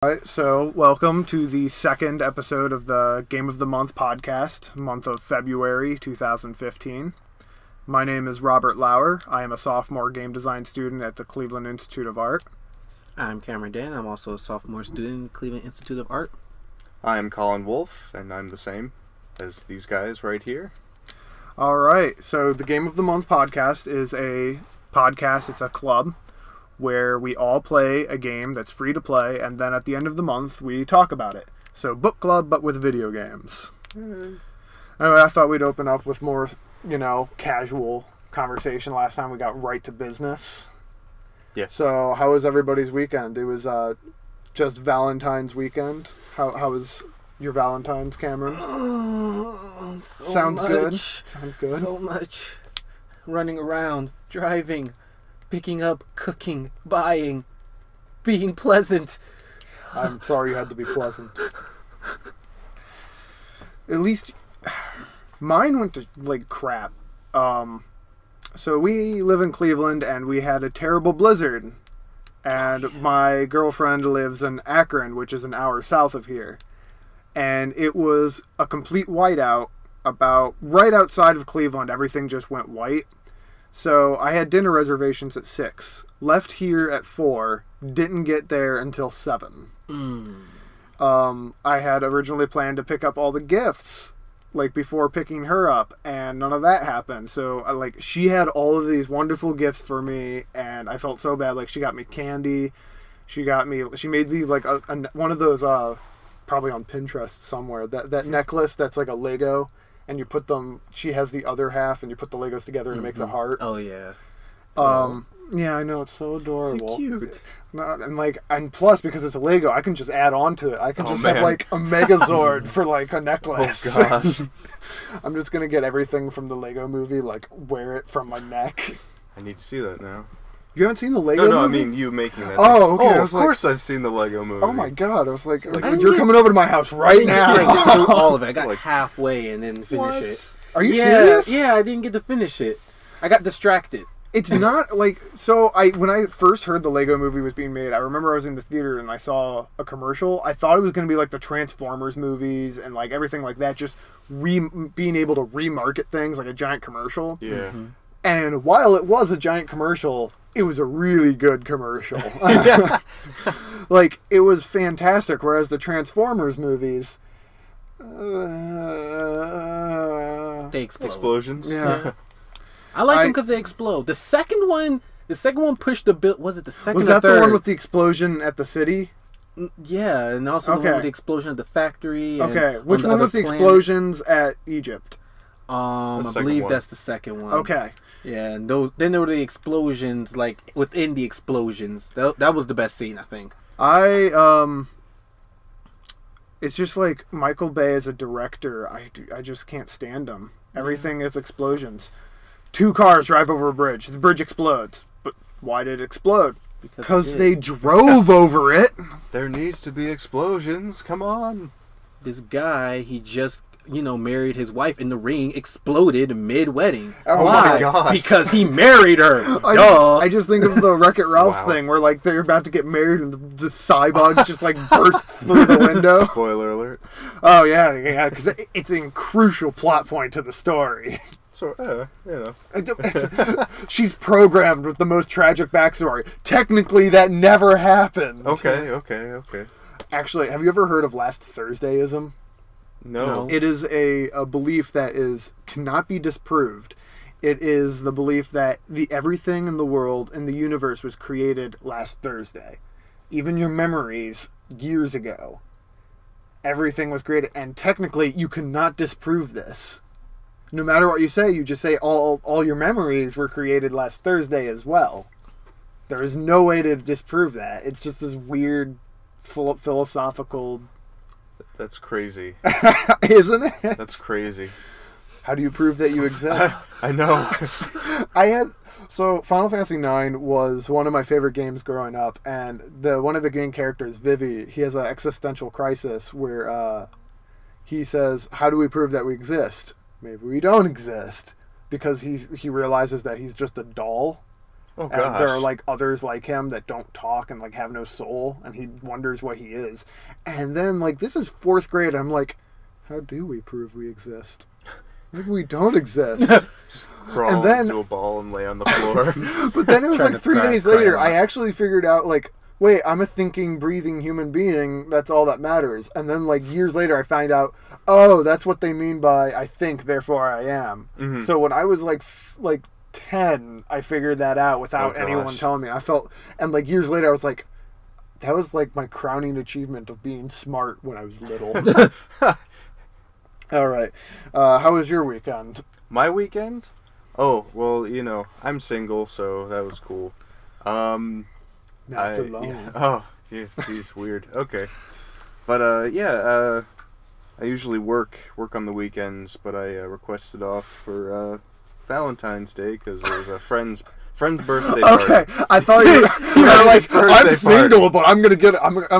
Alright, so welcome to the second episode of the Game of the Month podcast, month of February 2015. My name is Robert Lauer. I am a sophomore game design student at the Cleveland Institute of Art. I'm Cameron Dan. I'm also a sophomore student at Cleveland Institute of Art. I'm Colin Wolf, and I'm the same as these guys right here. Alright, so the Game of the Month podcast is a podcast, it's a club, where we all play a game that's free to play, and then at the end of the month, we talk about it. So, book club, but with video games. Anyway, I thought we'd open up with more, casual conversation. Last time we got right to business. Yes. So, how was everybody's weekend? It was just Valentine's weekend. How was your Valentine's, Cameron? Sounds good. Sounds good. So much. Running around, driving, picking up, cooking, buying, being pleasant. I'm sorry you had to be pleasant. At least mine went to crap. So we live in Cleveland and we had a terrible blizzard. And my girlfriend lives in Akron, which is an hour south of here. And it was a complete whiteout about right outside of Cleveland. Everything just went white. So I had dinner reservations at 6, left here at 4, didn't get there until 7. I had originally planned to pick up all the gifts, before picking her up, and none of that happened. So, she had all of these wonderful gifts for me, and I felt so bad. She got me candy, she made me, one of those, probably on Pinterest somewhere, that necklace that's like a Lego. And you put them, she has the other half, and you put the Legos together and it makes a heart. Oh, yeah. Yeah, I know, it's so adorable. So cute. And plus, because it's a Lego, I can just add on to it. I can have, a Megazord for, a necklace. Oh, gosh. I'm just going to get everything from the Lego movie, wear it from my neck. I need to see that now. You haven't seen the Lego movie? No, I mean you making that. Oh, okay. Oh, of course I've seen the Lego movie. Oh my god, I was you're coming over to my house right now. I didn't get through all of it. I got halfway and then finished it. Are you serious? Yeah, I didn't get to finish it. I got distracted. It's not when I first heard the Lego movie was being made, I remember I was in the theater and I saw a commercial. I thought it was going to be the Transformers movies and everything like that, just being able to remarket things like a giant commercial. Yeah. Mm-hmm. And while it was a giant commercial, it was a really good commercial. It was fantastic, whereas the Transformers movies... they explode. Explosions. Yeah. I like them because they explode. The second one pushed the bill. Was it the second or third? Was that the one with the explosion at the city? Yeah, and also the one with the explosion at the factory. Okay, which one was the explosions at Egypt? I believe that's the second one. Okay. Yeah, and then there were the explosions, within the explosions. That was the best scene, I think. It's just Michael Bay as a director, I just can't stand him. Everything is explosions. 2 cars drive over a bridge. The bridge explodes. But why did it explode? Because they drove over it. There needs to be explosions. Come on. This guy, he just... married his wife in the ring, exploded mid-wedding. Oh Why? my gosh. Because he married her. I just think of the Wreck-It Ralph thing where they're about to get married and the cyborg just bursts through the window. Spoiler alert. Oh yeah, because it's a crucial plot point to the story. So, She's programmed with the most tragic backstory. Technically, that never happened. Okay. Actually, have you ever heard of Last Thursdayism? No. It is a belief that cannot be disproved. It is the belief that everything in the world and the universe was created last Thursday. Even your memories years ago. Everything was created, and technically you cannot disprove this. No matter what you say, you just say all your memories were created last Thursday as well. There is no way to disprove that. It's just this weird philosophical... That's crazy. Isn't it? That's crazy. How do you prove that you exist? I know. Final Fantasy IX was one of my favorite games growing up, and one of the game characters, Vivi, he has an existential crisis where he says, how do we prove that we exist? Maybe we don't exist. Because he realizes that he's just a doll. Oh And gosh. there are like others like him that don't talk and like have no soul, and he wonders what he is. And then like this is 4th grade. I'm like, how do we prove we exist? Maybe we don't exist. Crawl and then- into a ball and lay on the floor. But then it was Trying like to 3 days cry later, a lot. I actually figured out like, wait, I'm a thinking, breathing human being. That's all that matters. And then like years later, I find out, oh, that's what they mean by I think, therefore I am. Mhm. So when I was like 10, I figured that out without Oh, anyone gosh. telling me. I felt, and like years later, I was like, that was like my crowning achievement of being smart when I was little. All right. How was your weekend? My weekend? Oh, well, I'm single, so that was cool. Not for long. Yeah. Oh, yeah, geez, weird. Okay. But, I usually work on the weekends, but I requested off for Valentine's Day because it was a friend's birthday party. Okay, I thought you were like, Birthday I'm party. single, but I'm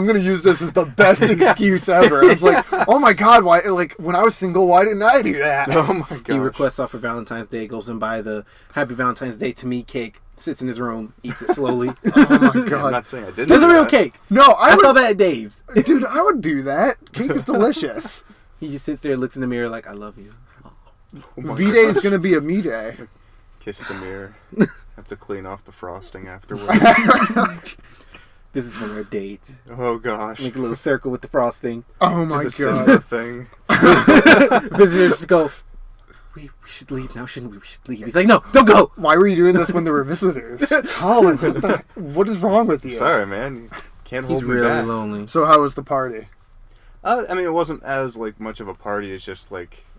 gonna use this as the best excuse ever. I was like, oh my god, why? Like when I was single, why didn't I do that? Oh my He god. requests off for Valentine's Day, goes and buy the Happy Valentine's Day to me cake, sits in his room, eats it slowly. Oh my I'm god, not saying I didn't. There's a do real that. cake. no, I I saw would, that at Dave's. dude, I would do that. Cake is delicious. He just sits there, looks in the mirror like, I love you. Oh my V Day is gosh. gonna be a me day. Kiss the mirror. Have to clean off the frosting afterwards. This is from our date. Oh gosh. Make a little circle with the frosting. Oh To my the god. cinema thing. Visitors just go, we should leave now, shouldn't we? We should leave. He's like, no, don't go. Why were you doing this when there were visitors? Colin, what is wrong with you? Sorry, man. Can't hold He's me really back. lonely. So how was the party? I mean, it wasn't as much of a party. It's just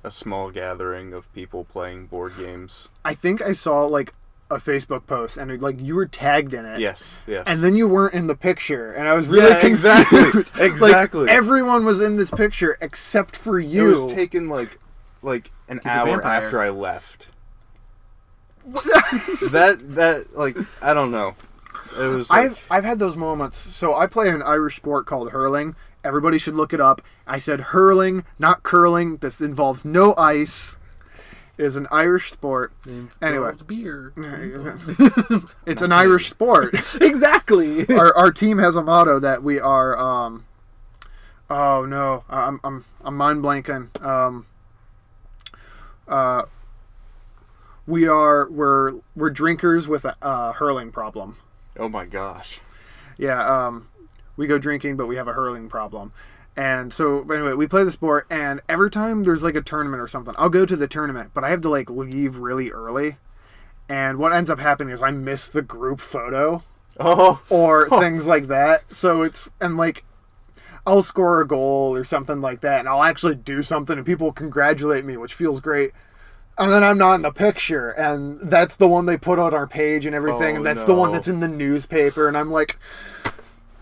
a small gathering of people playing board games. I think I saw like a Facebook post and you were tagged in it. Yes. And then you weren't in the picture, and I was really Yeah, exactly, confused. exactly. Like, everyone was in this picture except for It you. was taken like an a hour vampire. after I left. that I don't know. It was. I've had those moments. So I play an Irish sport called hurling. Everybody should look it up. I said hurling, not curling. This involves no ice. It is an Irish sport. Anyway. It's beer. It's an Irish sport. Exactly. Our team has a motto that we are. Oh no, I'm mind blanking. We're drinkers with a hurling problem. Oh my gosh. Yeah, we go drinking, but we have a hurling problem. And so, anyway, we play the sport, and every time there's like a tournament or something, I'll go to the tournament, but I have to like leave really early. And what ends up happening is I miss the group photo Oh. or things like that. So I'll score a goal or something like that, and I'll actually do something, and people congratulate me, which feels great. And then I'm not in the picture, and that's the one they put on our page and everything, Oh, and that's the one no. that's in the newspaper, and I'm like,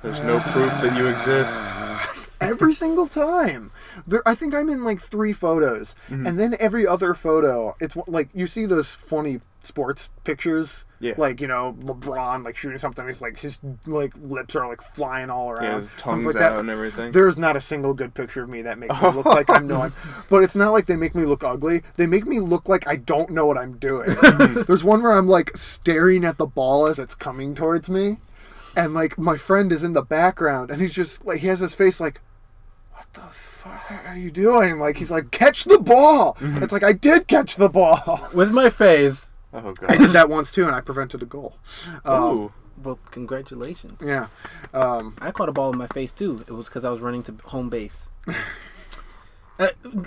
There's no proof that you exist. every single time. I think I'm in like 3 photos, and then every other photo, it's like you see those funny sports pictures, Yeah. like LeBron like shooting something. He's like his like lips are like flying all around, Yeah, his something tongue's like out that. and everything. There's not a single good picture of me that makes me look like I'm knowing. But it's not like they make me look ugly. They make me look like I don't know what I'm doing. There's one where I'm like staring at the ball as it's coming towards me, and like my friend is in the background, and he's just like he has his face like, what the fuck are you doing? Like he's like, catch the ball. It's like I did catch the ball. With my face. Oh I god. did that once too, and I prevented a goal. Ooh. Well, congratulations. Yeah. I caught a ball in my face too. It was because I was running to home base.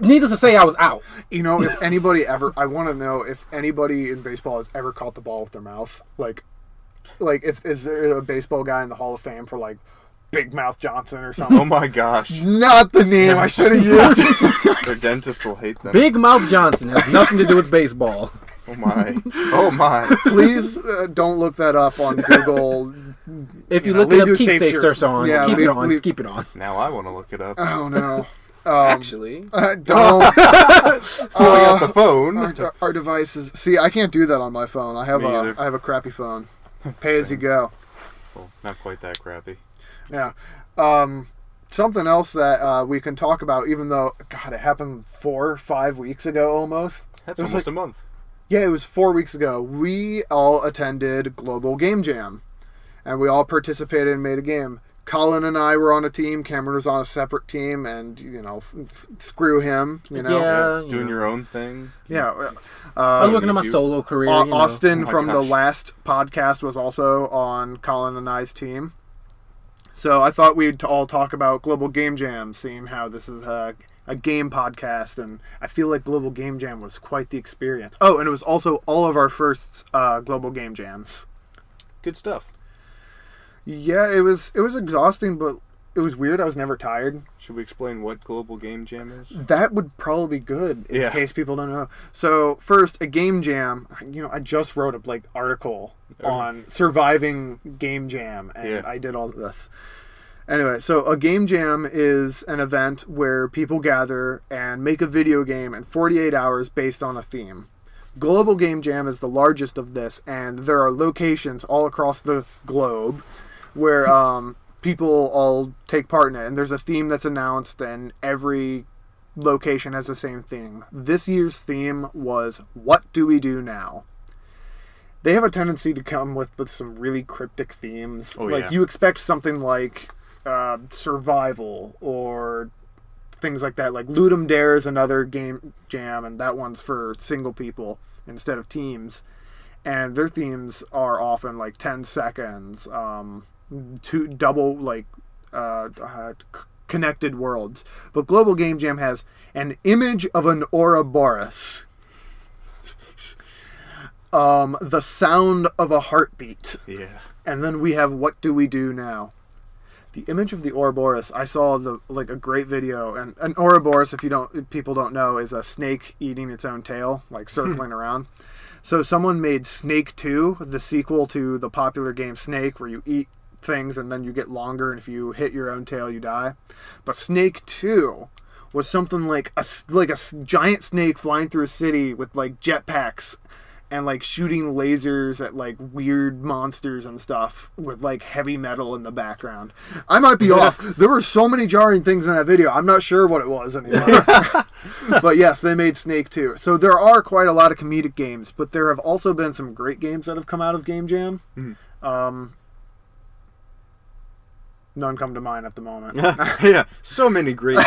Needless to say, I was out. You know, if anybody ever, I want to know if anybody in baseball has ever caught the ball with their mouth. Like if is there a baseball guy in the Hall of Fame for like Big Mouth Johnson or something? Oh my gosh. Not the name I should have used. Their dentist will hate them. Big Mouth Johnson has nothing to do with baseball. Oh my. Oh my. Please don't look that up on Google. If you know, look leave it your up, keep safe safe shirt. search on. Yeah, keep it leave- on. leave- Just keep it on. Now I want to look it up. Oh no. Actually, Don't. Pulling out the phone. Our devices. See, I can't do that on my phone. I have Me either. a crappy phone. Pay as you go. Well, not quite that crappy. Yeah. Something else that we can talk about, even though God, it happened 4 or 5 weeks ago almost. That's It was almost like- a month. Yeah, it was 4 weeks ago. We all attended Global Game Jam, and we all participated and made a game. Colin and I were on a team. Cameron was on a separate team, and screw him. Yeah, Doing your own thing. Yeah. I was working on my solo career. Austin Oh my from the gosh. last podcast was also on Colin and I's team. So I thought we'd all talk about Global Game Jam, seeing how this is a game podcast, and I feel like Global Game Jam was quite the experience. Oh, and it was also all of our first Global Game Jams. Good stuff. Yeah, it was exhausting, but it was weird. I was never tired. Should we explain what Global Game Jam is? That would probably be good in Yeah. case people don't know. So first, a game jam. I just wrote a article on surviving game jam, and Yeah. I did all of this. Anyway, so a game jam is an event where people gather and make a video game in 48 hours based on a theme. Global Game Jam is the largest of this, and there are locations all across the globe where people all take part in it, and there's a theme that's announced, and every location has the same theme. This year's theme was What Do We Do Now? They have a tendency to come with some really cryptic themes. Oh, yeah. You expect something like survival or things like that. Like Ludum Dare is another game jam, and that one's for single people instead of teams. And their themes are often like 10 seconds, two double connected worlds. But Global Game Jam has an image of an Ouroboros, the sound of a heartbeat, Yeah. and then we have What Do We Do Now? The image of the Ouroboros, I saw a great video, and an Ouroboros, if people don't know, is a snake eating its own tail, circling around. So someone made Snake 2, the sequel to the popular game Snake, where you eat things and then you get longer, and if you hit your own tail, you die. But Snake 2 was something like a giant snake flying through a city with jetpacks and shooting lasers at weird monsters and stuff with heavy metal in the background. I might be off. There were so many jarring things in that video. I'm not sure what it was anymore. But yes, they made Snake 2. So there are quite a lot of comedic games, but there have also been some great games that have come out of Game Jam. None come to mind at the moment. Yeah, so many great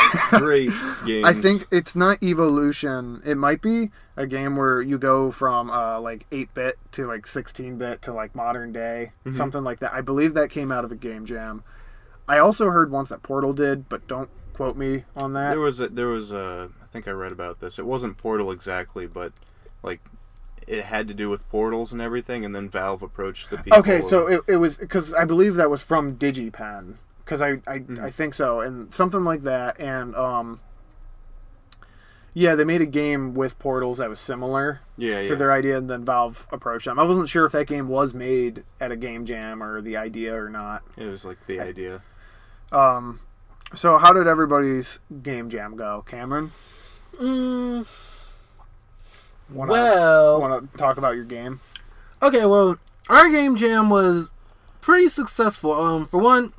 games. I think it's not Evolution. It might be a game where you go from 8-bit to 16-bit to modern day, something like that. I believe that came out of a Game Jam. I also heard once that Portal did, but don't quote me on that. There was I think I read about this. It wasn't Portal exactly, but it had to do with portals and everything, and then Valve approached the people. Okay, so it was because I believe that was from DigiPen, because I think so, and something like that, and yeah, they made a game with portals that was similar to their idea, and then Valve approached them. I wasn't sure if that game was made at a Game Jam or the idea or not. It was the idea. So how did everybody's Game Jam go, Cameron? Want to talk about your game? Okay, well, our Game Jam was pretty successful. For one,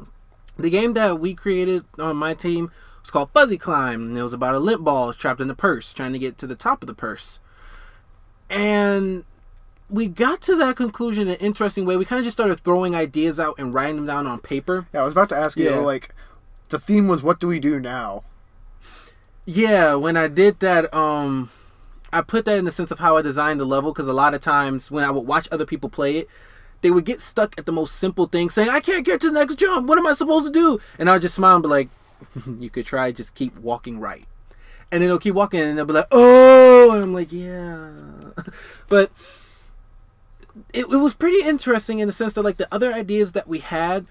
the game that we created on my team was called Fuzzy Climb, and it was about a lint ball trapped in a purse, trying to get to the top of the purse. And we got to that conclusion in an interesting way. We kind of just started throwing ideas out and writing them down on paper. Yeah, I was about to ask you, the theme was What Do We Do Now? Yeah, when I did that, I put that in the sense of how I designed the level, because a lot of times when I would watch other people play it, they would get stuck at the most simple thing, saying, I can't get to the next jump, what am I supposed to do? And I'll just smile and be like, you could try, just keep walking right. And then they'll keep walking, and they'll be like, oh, and I'm like, yeah. But it was pretty interesting in the sense that the other ideas that we had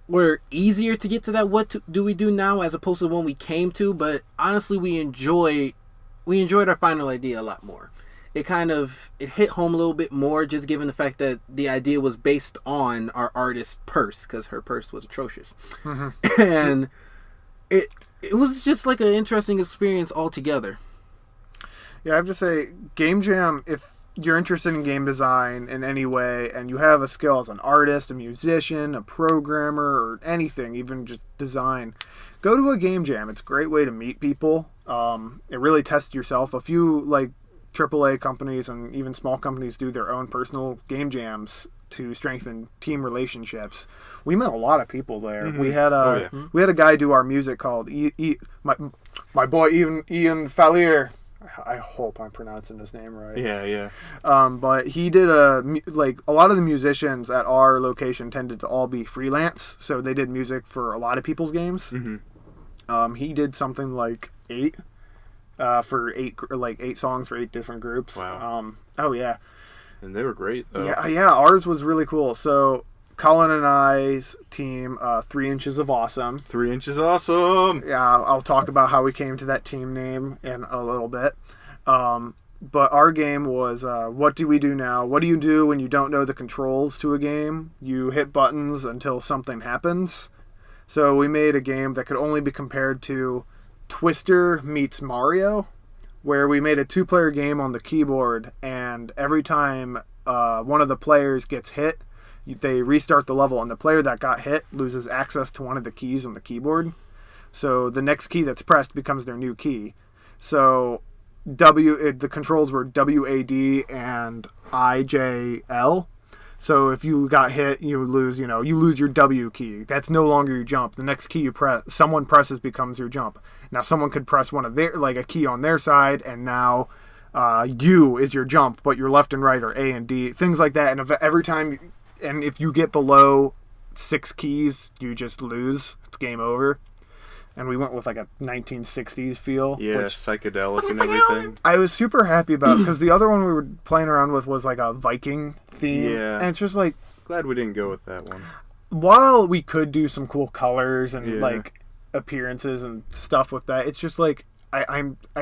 were easier to get to that do we do now, as opposed to the one we came to, but honestly we enjoyed our final idea a lot more. It hit home a little bit more, just given the fact that the idea was based on our artist's purse, because her purse was atrocious. And it was just an interesting experience altogether. Yeah, I have to say, Game Jam, if you're interested in game design in any way, and you have a skill as an artist, a musician, a programmer, or anything, even just design, go to a Game Jam. It's a great way to meet people. It really tests yourself. A few AAA companies and even small companies do their own personal game jams to strengthen team relationships. We met a lot of people there. Mm-hmm. We had a guy do our music called my boy Ian Fallier. I hope I'm pronouncing his name right. Yeah. But he did a lot of the musicians at our location tended to all be freelance, so they did music for a lot of people's games. Mm-hmm. He did something like 8 songs for 8 different groups. Wow. Oh yeah. And they were great, though. Yeah. Ours was really cool. So Colin and I's team, 3 Inches of Awesome. 3 Inches Awesome. Yeah, I'll talk about how we came to that team name in a little bit. But our game was, what do we do now? What do you do when you don't know the controls to a game? You hit buttons until something happens. So we made a game that could only be compared to Twister meets Mario, where we made a 2-player game on the keyboard, and every time one of the players gets hit, they restart the level, and the player that got hit loses access to one of the keys on the keyboard. So the next key that's pressed becomes their new key. So the controls were WAD and IJL. So if you got hit, you lose your W key. That's no longer your jump. The next key someone presses becomes your jump. Now someone could press one of a key on their side, and now U is your jump, but your left and right are A and D, things like that. And every time. And if you get below 6 keys, you just lose. It's game over. And we went with like a 1960s feel. Yeah, psychedelic and everything. I was super happy about because the other one we were playing around with was like a Viking theme. Yeah. And it's just like... Glad we didn't go with that one. While we could do some cool colors and Yeah. appearances and stuff with that, it's just like...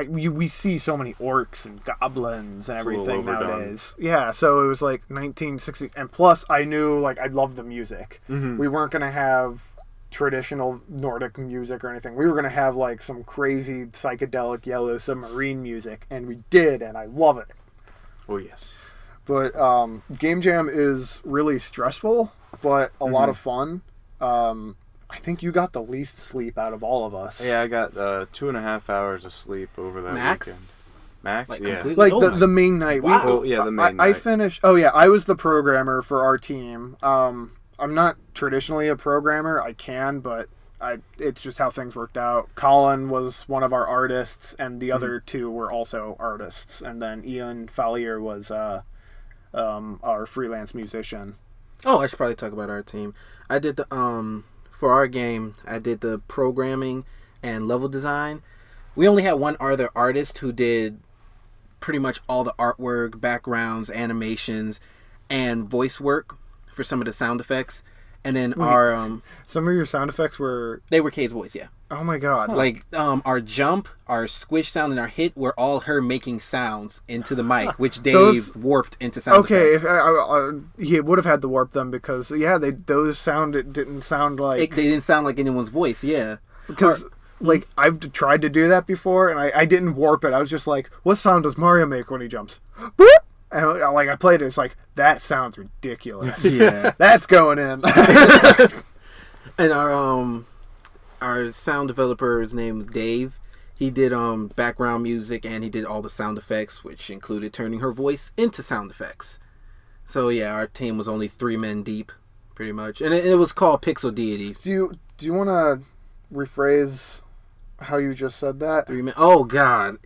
we see so many orcs and goblins and It's a little everything overdone. nowadays. Yeah, so it was like 1960s, and plus I knew I loved the music. Mm-hmm. We weren't gonna have traditional Nordic music or anything. We were gonna have some crazy psychedelic Yellow Submarine music, and we did, and I love it. Oh yes. But Game Jam is really stressful, but a lot of fun. I think you got the least sleep out of all of us. Yeah, I got 2.5 hours of sleep over that Max? weekend. Max? Yeah. completely? The main night. Wow. The main night. I finished. Oh yeah, I was the programmer for our team. I'm not traditionally a programmer. I can, but it's just how things worked out. Colin was one of our artists, and the other 2 were also artists. And then Ian Fallier was our freelance musician. Oh, I should probably talk about our team. I did for our game, I did the programming and level design. We only had one other artist who did pretty much all the artwork, backgrounds, animations, and voice work for some of the sound effects. And then Some of your sound effects were... they were Kay's voice, yeah. Oh my god. Our jump, our squish sound, and our hit were all her making sounds into the mic, which Dave Those- warped into sound effects. He would have had to warp them because those didn't sound like... They didn't sound like anyone's voice, yeah. Because I've tried to do that before, and I didn't warp it. I was just like, what sound does Mario make when he jumps? Boop! And I played it, it's like, that sounds ridiculous. Yeah. That's going in. And our sound developer, his name was Dave. He did background music, and he did all the sound effects, which included turning her voice into sound effects. So yeah, our team was only 3 men deep, pretty much, and it was called Pixel Deity. Do you want to rephrase how you just said that? 3 men. Oh God.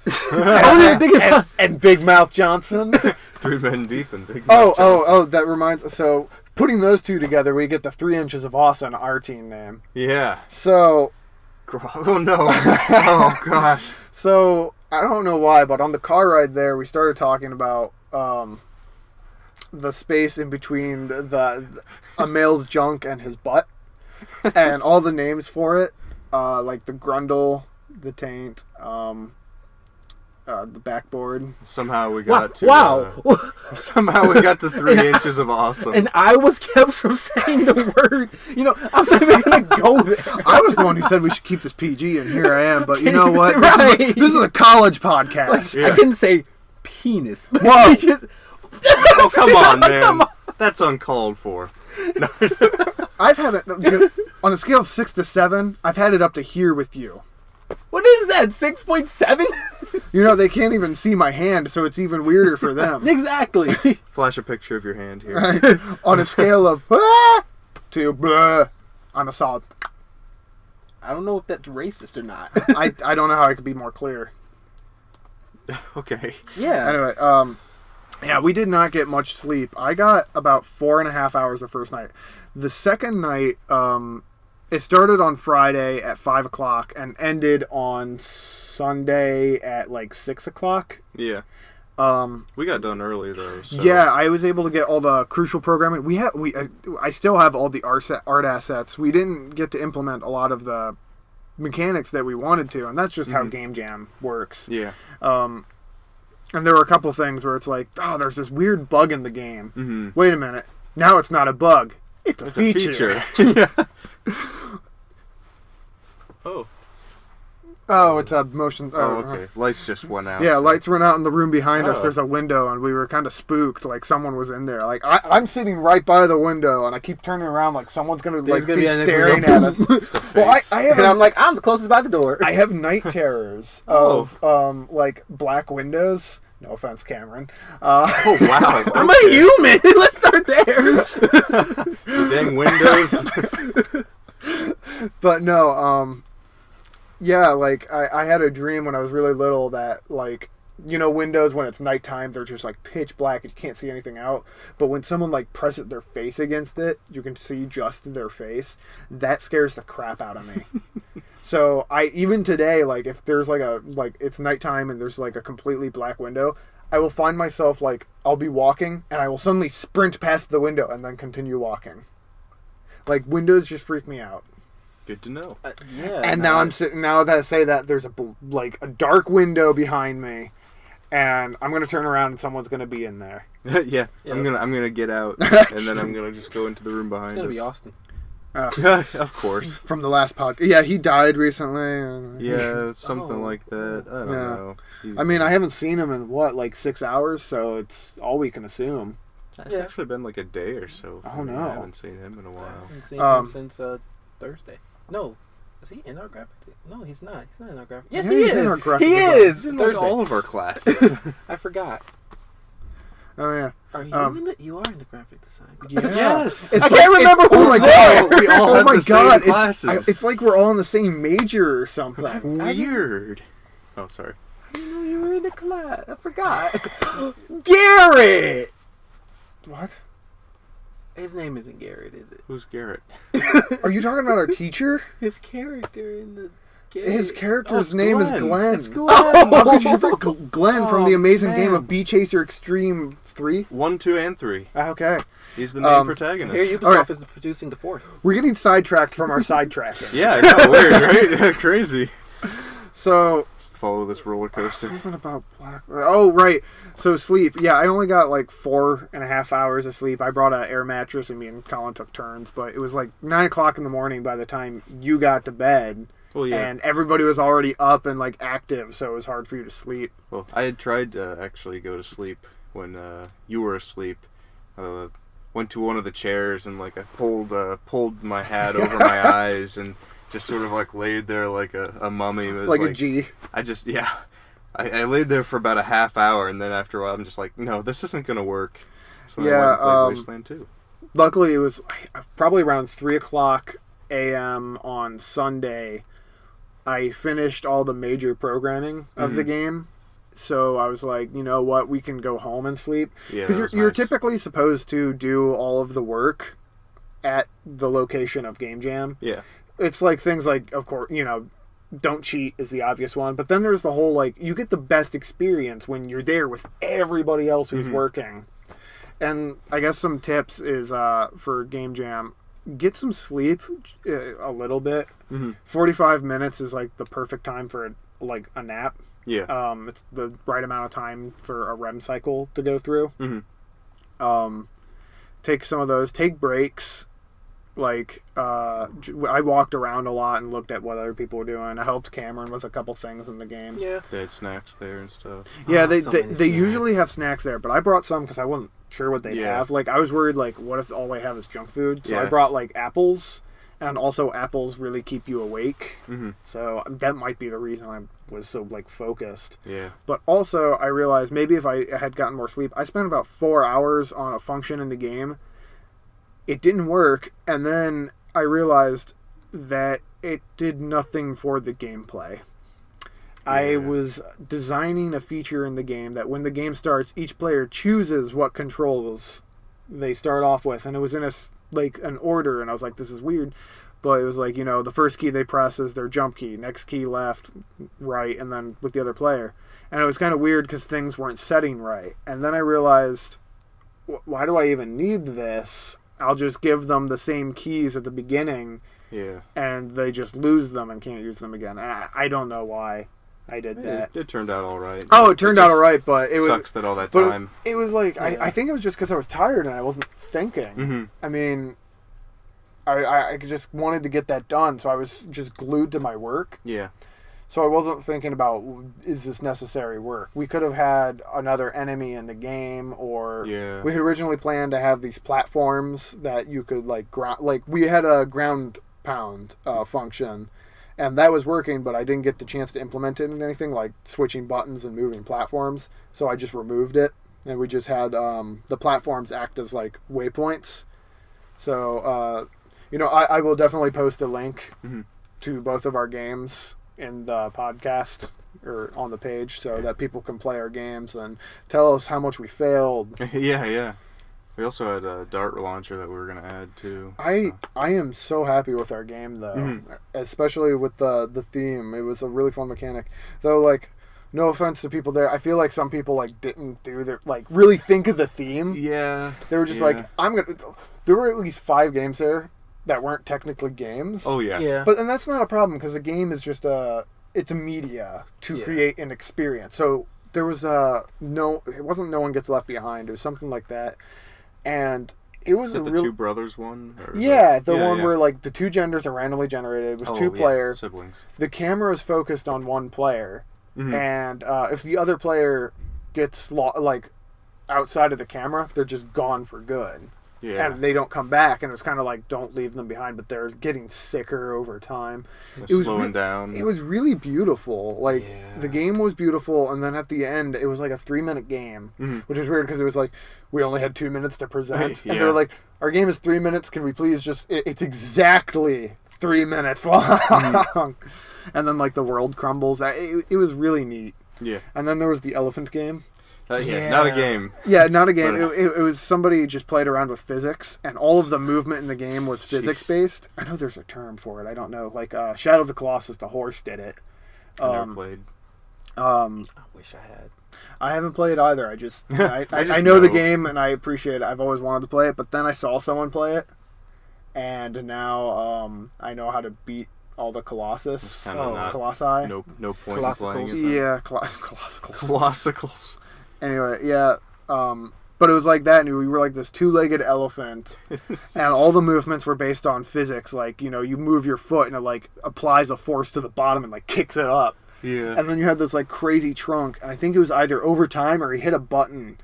I wasn't even thinking about. And Big Mouth Johnson. 3 men deep and Big Oh, that reminds... So, putting those 2 together, we get the 3 Inches of Awesome, our team name. Yeah. So... Oh no. Oh gosh. So, I don't know why, but on the car ride there, we started talking about the space in between a male's junk and his butt. And all the names for it, like the Grundle, the Taint, the backboard. Somehow we got to... Wow. somehow we got to 3 inches of awesome. And I was kept from saying the word. I'm not even going to go there. I was the one who said we should keep this PG, and here I am. But you know what? Right. This is a college podcast. Yeah. I couldn't say penis. Whoa. It's just- Oh, come on, man. That's uncalled for. I've had it on a scale of 6 to 7. I've had it up to here with you. What is that? 6.7? They can't even see my hand, so it's even weirder for them. Exactly. Flash a picture of your hand here. Right? On a scale of to blah, I'm a solid. I don't know if that's racist or not. I don't know how I could be more clear. Okay. Yeah. Anyway, yeah, we did not get much sleep. I got about 4.5 hours the first night. The second night, it started on Friday at 5 o'clock and ended on Sunday at like 6 o'clock. Yeah. We got done early though. So. Yeah, I was able to get all the crucial programming. I still have all the art assets. We didn't get to implement a lot of the mechanics that we wanted to, and that's just how Game Jam works. Yeah. And there were a couple things where it's like, oh, there's this weird bug in the game. Mm-hmm. Wait a minute. Now it's not a bug. It's a feature. Yeah. Oh. Oh, it's a motion. Oh, okay. Lights just went out. Yeah, so. lights went out in the room behind us. Oh. There's a window, and we were kind of spooked, like someone was in there. Like I'm sitting right by the window, and I keep turning around, like someone's gonna be staring at us. Well, I have. And I'm like, I'm the closest by the door. I have night terrors of like black windows. No offense, Cameron. Oh wow! I'm a human. Let's start there. The dang windows. But no, yeah, like I had a dream when I was really little that like windows when it's nighttime they're just like pitch black and you can't see anything out. But when someone like presses their face against it, you can see just their face. That scares the crap out of me. So I even today, like if there's like it's nighttime and there's like a completely black window, I will find myself like I'll be walking and I will suddenly sprint past the window and then continue walking. Like windows just freak me out. Good to know. Yeah. And now I'm sitting. Now that I say that, there's a dark window behind me, and I'm gonna turn around and someone's gonna be in there. Yeah. I'm gonna get out and then I'm gonna just go into the room behind It's gonna us. be Austin. Of course. From the last podcast. Yeah, he died recently. Yeah, something like that. I don't know. I mean, I haven't seen him in like 6 hours, so it's all we can assume. It's actually been like a day or so. Oh no, I haven't seen him in a while. I haven't seen him since Thursday. No. Is he in our graphic? No, he's not. He's not in our graphic. Yes, Yeah, he he's is. in our graphic He design. is. He's in Thursday. all of our classes. I forgot. Oh yeah. Are you in the? You are in the graphic design class. Yeah. Yes. It's I can't remember oh who's my there. god. We all oh have my the same god. classes. It's like we're all in the same major or something. Weird. Oh, sorry. I didn't know you were in the class. I forgot. Garrett. What? His name isn't Garrett, is it? Who's Garrett? Are you talking about our teacher? His character in the. His character's it's name is Glenn. Glenn. It's Glenn. How could you forget Glenn from the Oh, amazing man. game of Bee Chaser Extreme 3? 1, 2, and 3. Okay. He's the main Here, protagonist. Ubisoft Alright. is producing the fourth. We're getting sidetracked from our sidetracking. Yeah, I know. Weird, right? Crazy. So, Just follow this roller coaster. something about black... Oh, right. So, sleep. Yeah, I only got like 4.5 hours of sleep. I brought an air mattress and me and Colin took turns, but it was like 9 o'clock in the morning by the time you got to bed. Well, yeah. And everybody was already up and like active, so it was hard for you to sleep. Well, I had tried to actually go to sleep when you were asleep. Went to one of the chairs and like I pulled my hat over my eyes and just sort of like laid there like a mummy. It was Like a G. I laid there for about a half hour and then after a while I'm just like, no, this isn't gonna work. So then I Yeah, went and played Wasteland 2. Luckily, it was probably around 3 o'clock a.m. on Sunday. I finished all the major programming of the game, so I was like, you know what, we can go home and sleep. Yeah, Because you're typically supposed to do all of the work at the location of Game Jam. Yeah. It's like things like, of course, don't cheat is the obvious one, but then there's the whole, like, you get the best experience when you're there with everybody else who's working. And I guess some tips is for Game Jam, get some sleep a little bit. 45 minutes is like the perfect time for a nap. Yeah. It's the right amount of time for a REM cycle to go through. Take some of those. Take breaks. Like, I walked around a lot and looked at what other people were doing. I helped Cameron with a couple things in the game. Yeah. They had snacks there and stuff. Yeah, so many they usually snacks. have snacks there, but I brought some because I wasn't sure what they have. Like, I was worried, like, what if all they have is junk food? So I Yeah. brought, like, apples and also apples really keep you awake. Mm-hmm. So that might be the reason I was so like focused. Yeah. But also I realized maybe if I had gotten more sleep, I spent about 4 hours on a function in the game. It didn't work, and then I realized that it did nothing for the gameplay. I was designing a feature in the game that when the game starts, each player chooses what controls they start off with, and it was in an order, and I was like, this is weird, but it was like, the first key they press is their jump key, next key left, right, and then with the other player. And it was kind of weird because things weren't setting right. And then I realized, why do I even need this? I'll just give them the same keys at the beginning, and they just lose them and can't use them again. And I don't know why I did that. It turned out all right. Oh, it turned out all right, but it sucks that all that time. It was like, I think it was just because I was tired and I wasn't thinking. Mm-hmm. I mean, I just wanted to get that done, so I was just glued to my work. Yeah. So I wasn't thinking about, is this necessary work? We could have had another enemy in the game, or we had originally planned to have these platforms that you could we had a ground pound function, and that was working, but I didn't get the chance to implement it in anything like switching buttons and moving platforms, so I just removed it, and we just had the platforms act as like waypoints. So I will definitely post a link to both of our games in the podcast or on the page so that people can play our games and tell us how much we failed. Yeah. We also had a dart launcher that we were going to add too. I am so happy with our game though, especially with the theme. It was a really fun mechanic. Though, like, no offense to people there, I feel like some people like didn't do their really think of the theme. Yeah. They were just there were at least 5 games there that weren't technically games. Oh yeah. And that's not a problem because a game is just it's a media to create an experience. So there was it wasn't No One Gets Left Behind. It was something like that, and it was the Two Brothers one. The one where like the 2 genders are randomly generated. It was 2 players. Siblings. The camera is focused on 1 player, and if the other player gets outside of the camera, they're just gone for good. Yeah. And they don't come back, and it was kind of like, don't leave them behind, but they're getting sicker over time. It was slowing down. It was really beautiful. The game was beautiful, and then at the end, it was like a 3-minute game, which is weird because it was like, we only had 2 minutes to present. And they were like, our game is 3 minutes, can we please just, it's exactly 3 minutes long. And then the world crumbles. It was really neat. Yeah. And then there was the elephant game. Not a game. Yeah, not a game. It was somebody just played around with physics, and all of the movement in the game was physics-based. I know there's a term for it. I don't know. Shadow of the Colossus, the horse did it. I never played. I wish I had. I haven't played either. I know the game, and I appreciate it. I've always wanted to play it, but then I saw someone play it, and now I know how to beat all the Colossus. Colossi. No point in playing it. Yeah, Colossicals. Colossicals. Anyway, but it was like that, and we were like this 2-legged elephant, and all the movements were based on physics. You move your foot, and it applies a force to the bottom and kicks it up. Yeah. And then you had this crazy trunk, and I think it was either over time or he hit a button.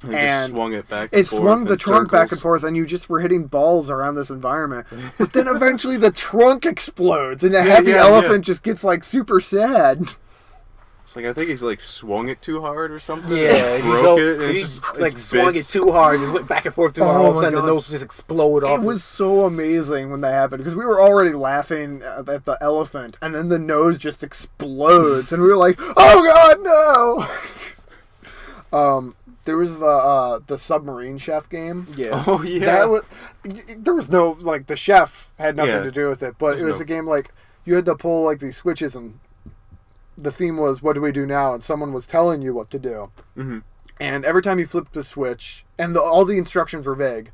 And just swung it back and forth. It swung the trunk back and forth, and you just were hitting balls around this environment. But then eventually the trunk explodes, and the heavy elephant just gets super sad. It's I think he's swung it too hard or something. Yeah, broke it. And he just swung it too hard, just went back and forth too hard. All of a sudden, the nose just exploded off. It was so amazing when that happened because we were already laughing at the elephant, and then the nose just explodes, and we were like, "Oh God, no!" There was the submarine chef game. Yeah. Oh yeah. There was no the chef had nothing to do with it, but it was a game you had to pull these switches, and the theme was, what do we do now? And someone was telling you what to do. Mm-hmm. And every time you flipped the switch, and all the instructions were vague,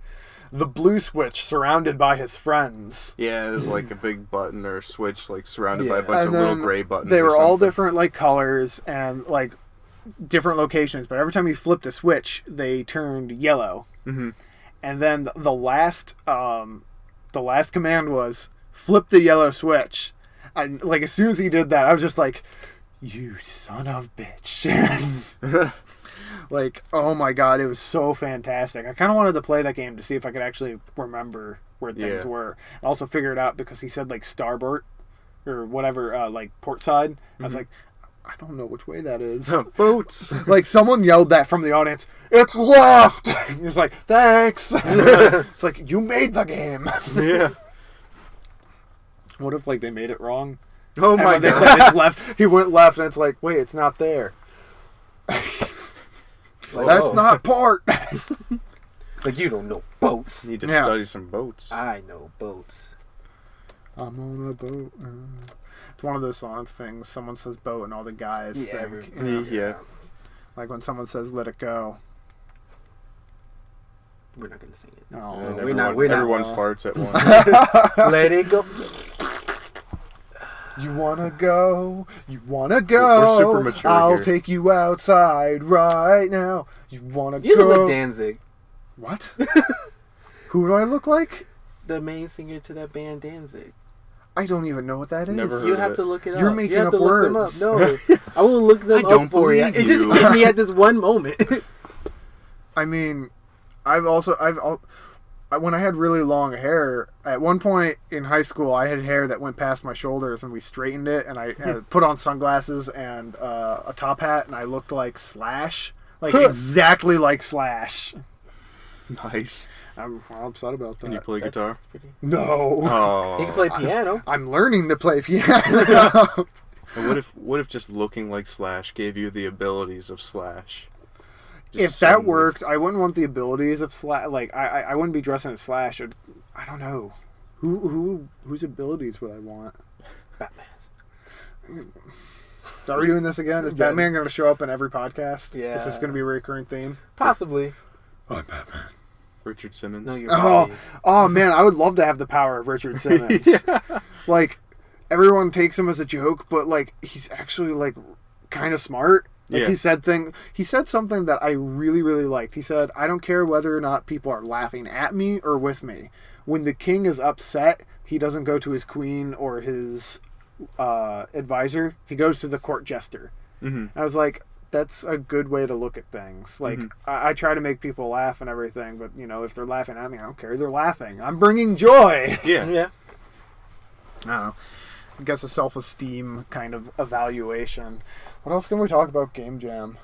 the blue switch surrounded by his friends. Yeah, it was a big button or a switch surrounded by a bunch of little gray buttons. They were all different colors and different locations, but every time you flipped a switch, they turned yellow. Mm-hmm. And then the last command was, flip the yellow switch. And as soon as he did that, I was just like, you son of a bitch. Oh my God, it was so fantastic. I kind of wanted to play that game to see if I could actually remember where things Yeah. were. I also figured it out because he said like starboard or whatever, like port side. I was like, I don't know which way that is. Boats. Like someone yelled that from the audience. It's left. He was like, thanks. It's like you made the game. Yeah. What if like they made it wrong? Oh And my when they god. said it's left, he went left, and it's like, wait, it's not there. That's not port. Like, you don't know boats. Need to Yeah. study some boats. I know boats. I'm on a boat. It's one of those song things. Someone says boat, and all the guys Yeah, think. Yeah. Like when someone says "Let it go." We're not gonna sing it. Oh, And we're not. everyone farts at once. Let it go. You wanna go? You wanna go? We're super mature I'll here. take you outside right now. You wanna You go? look like Danzig, What? Who do I look like? the main singer to that band Danzig. I don't even know what that is. Never heard You of have it. to look it up. You're making you have up to look them words. up. No, I will look them I don't up for you. believe It just you. hit me at this one moment. I mean, when I had really long hair, at one point in high school, I had hair that went past my shoulders, and we straightened it, and I put on sunglasses and a top hat, and I looked like Slash, like exactly like Slash. Nice. I'm upset about that. Can you play That's- guitar? that's pretty- No, Oh. He can play piano. I'm learning to play piano. And what if just looking like Slash gave you the abilities of Slash? Just If that suddenly- worked, I wouldn't want the abilities of Slash. Like I wouldn't be dressing as Slash. I don't know whose abilities would I want. Batman's. Are we doing this again? Is Yeah. Batman going to show up in every podcast? Yeah. Is this going to be a recurring theme? Possibly. I'm Batman. Richard Simmons. No, you're Oh, right. oh man, I would love to have the power of Richard Simmons. Like, everyone takes him as a joke, but like he's actually like kind of smart. Like Yeah. he said something that I really, really liked. He said, I don't care whether or not people are laughing at me or with me. When the king is upset, he doesn't go to his queen or his advisor. He goes to the court jester. Mm-hmm. I was like, that's a good way to look at things. Like, I try to make people laugh and everything, but, you know, if they're laughing at me, I don't care. They're laughing. I'm bringing joy. Yeah. Yeah. I don't know. I guess a self-esteem kind of evaluation. What else can we talk about Game Jam?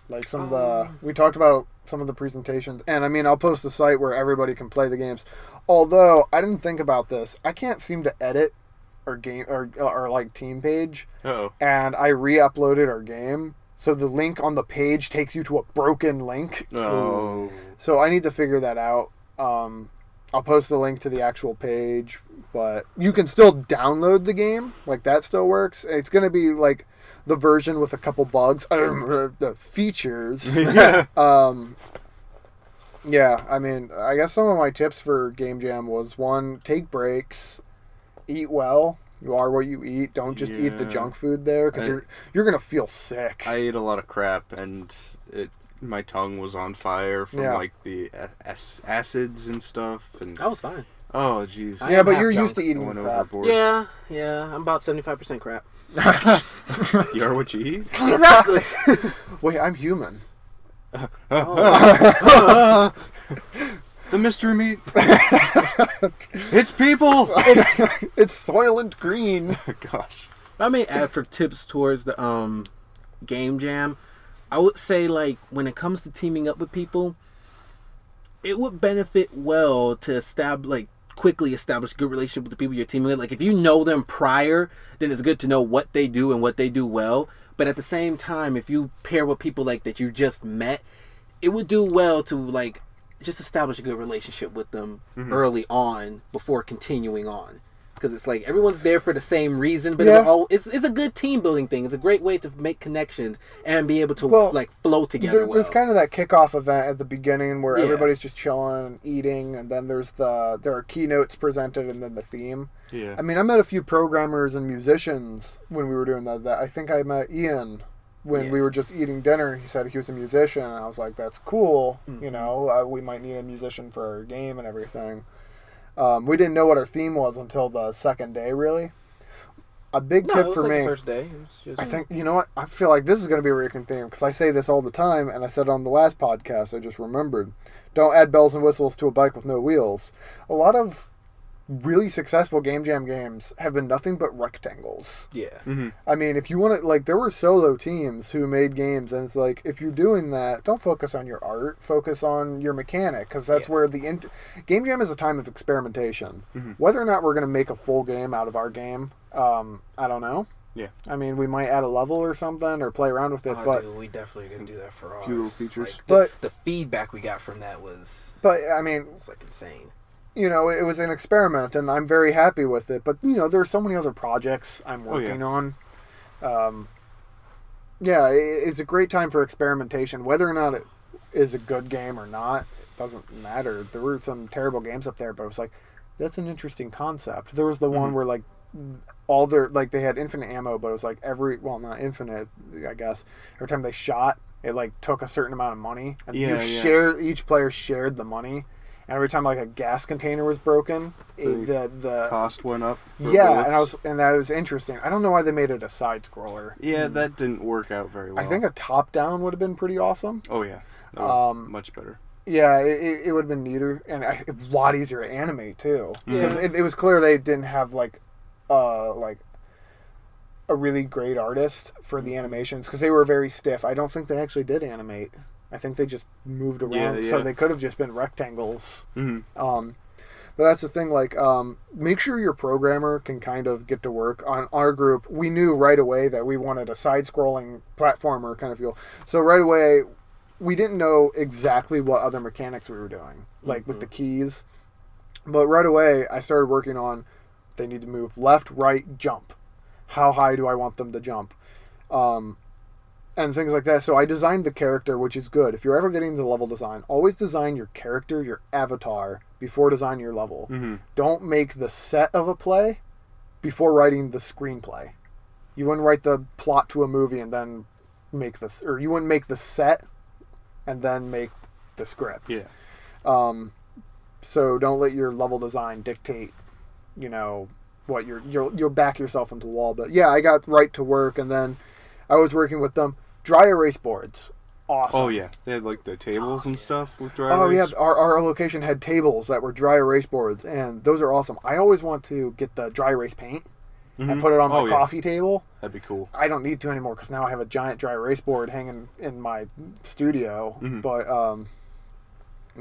Like some of the... We talked about some of the presentations. And, I mean, I'll post a site where everybody can play the games. Although, I didn't think about this. I can't seem to edit our game or like team page. Uh-oh. And I re-uploaded our game. So the link on the page takes you to a broken link. Oh. So I need to figure that out. I'll post the link to the actual page, but you can still download the game. Like, that still works. It's going to be like the version with a couple bugs. The features. Yeah. Yeah, I mean, I guess some of my tips for Game Jam was, one, take breaks, eat well. You are what you eat. Don't just eat the Yeah. junk food there, because you're going to feel sick. I ate a lot of crap, and my tongue was on fire from Yeah. like the acids and stuff. And I was fine. oh, jeez. I Yeah, am but half you're junk. used to I eating went crap. overboard. Yeah, I'm about 75% crap. You are what you eat. Exactly. Wait, I'm human. The mystery meat. It's people. It's Soylent Green. Gosh. I may add for tips towards the Game Jam. I would say, like, when it comes to teaming up with people, it would benefit well to quickly establish a good relationship with the people you're teaming with. Like, if you know them prior, then it's good to know what they do and what they do well. But at the same time, if you pair with people like that you just met, it would do well to like just establish a good relationship with them early on before continuing on. Because it's like everyone's there for the same reason, but it's a good team building thing. It's a great way to make connections and be able to flow together. There's kind of that kickoff event at the beginning where Yeah. everybody's just chilling and eating, and then there are keynotes presented, and then the theme. Yeah. I mean, I met a few programmers and musicians when we were doing that. I think I met Ian when we were just eating dinner. He said he was a musician, and I was like, that's cool. You know, we might need a musician for our game and everything. We didn't know what our theme was until the second day, really. A big tip for me. The first day. It was just... I think, you know what? I feel like this is going to be a recurring theme because I say this all the time, and I said it on the last podcast. I just remembered. Don't add bells and whistles to a bike with no wheels. A lot of really successful Game Jam games have been nothing but rectangles. Yeah. Mm-hmm. I mean, if you want to, like, there were solo teams who made games, and it's like, if you're doing that, don't focus on your art, focus on your mechanic, because that's where Game Jam is a time of experimentation. Mm-hmm. Whether or not we're going to make a full game out of our game, I don't know. Yeah. I mean, we might add a level or something, or play around with it, but... Dude, we definitely going to do that for ours. Few little features. Like, the feedback we got from that was... But, I mean... It's, like, insane. You know, it was an experiment, and I'm very happy with it. But, you know, there are so many other projects I'm working on. Yeah, it's a great time for experimentation. Whether or not it is a good game or not, it doesn't matter. There were some terrible games up there, but it was like, that's an interesting concept. There was the one where, like, all their, like, they had infinite ammo, but it was like well, not infinite, I guess. Every time they shot, it, like, took a certain amount of money. And each player shared the money. And every time, like, a gas container was broken, the cost went up. Yeah, and that was interesting. I don't know why they made it a side scroller. Yeah, that didn't work out very well. I think a top down would have been pretty awesome. Oh yeah, much better. Yeah, it would have been neater and a lot easier to animate too. Because it was clear they didn't have like a really great artist for the animations because they were very stiff. I don't think they actually did animate. I think they just moved around, so they could have just been rectangles. Mm-hmm. But that's the thing, like, make sure your programmer can kind of get to work. On our group, we knew right away that we wanted a side-scrolling platformer kind of feel. So right away, we didn't know exactly what other mechanics we were doing, like with the keys. But right away, I started working on, they need to move left, right, jump. How high do I want them to jump? And things like that. So I designed the character, which is good. If you're ever getting into level design, always design your character, your avatar, before designing your level. Mm-hmm. Don't make the set of a play before writing the screenplay. You wouldn't write the plot to a movie and then make this, or you wouldn't make the set and then make the script. Yeah. So don't let your level design dictate, you know, what you'll back yourself into the wall. But yeah, I got right to work, and then I was working with them. Dry erase boards. Awesome. Oh, yeah. They had, like, the tables and stuff with dry erase. Yeah. Our location had tables that were dry erase boards, and those are awesome. I always want to get the dry erase paint and put it on my coffee table. That'd be cool. I don't need to anymore because now I have a giant dry erase board hanging in my studio. Mm-hmm. But,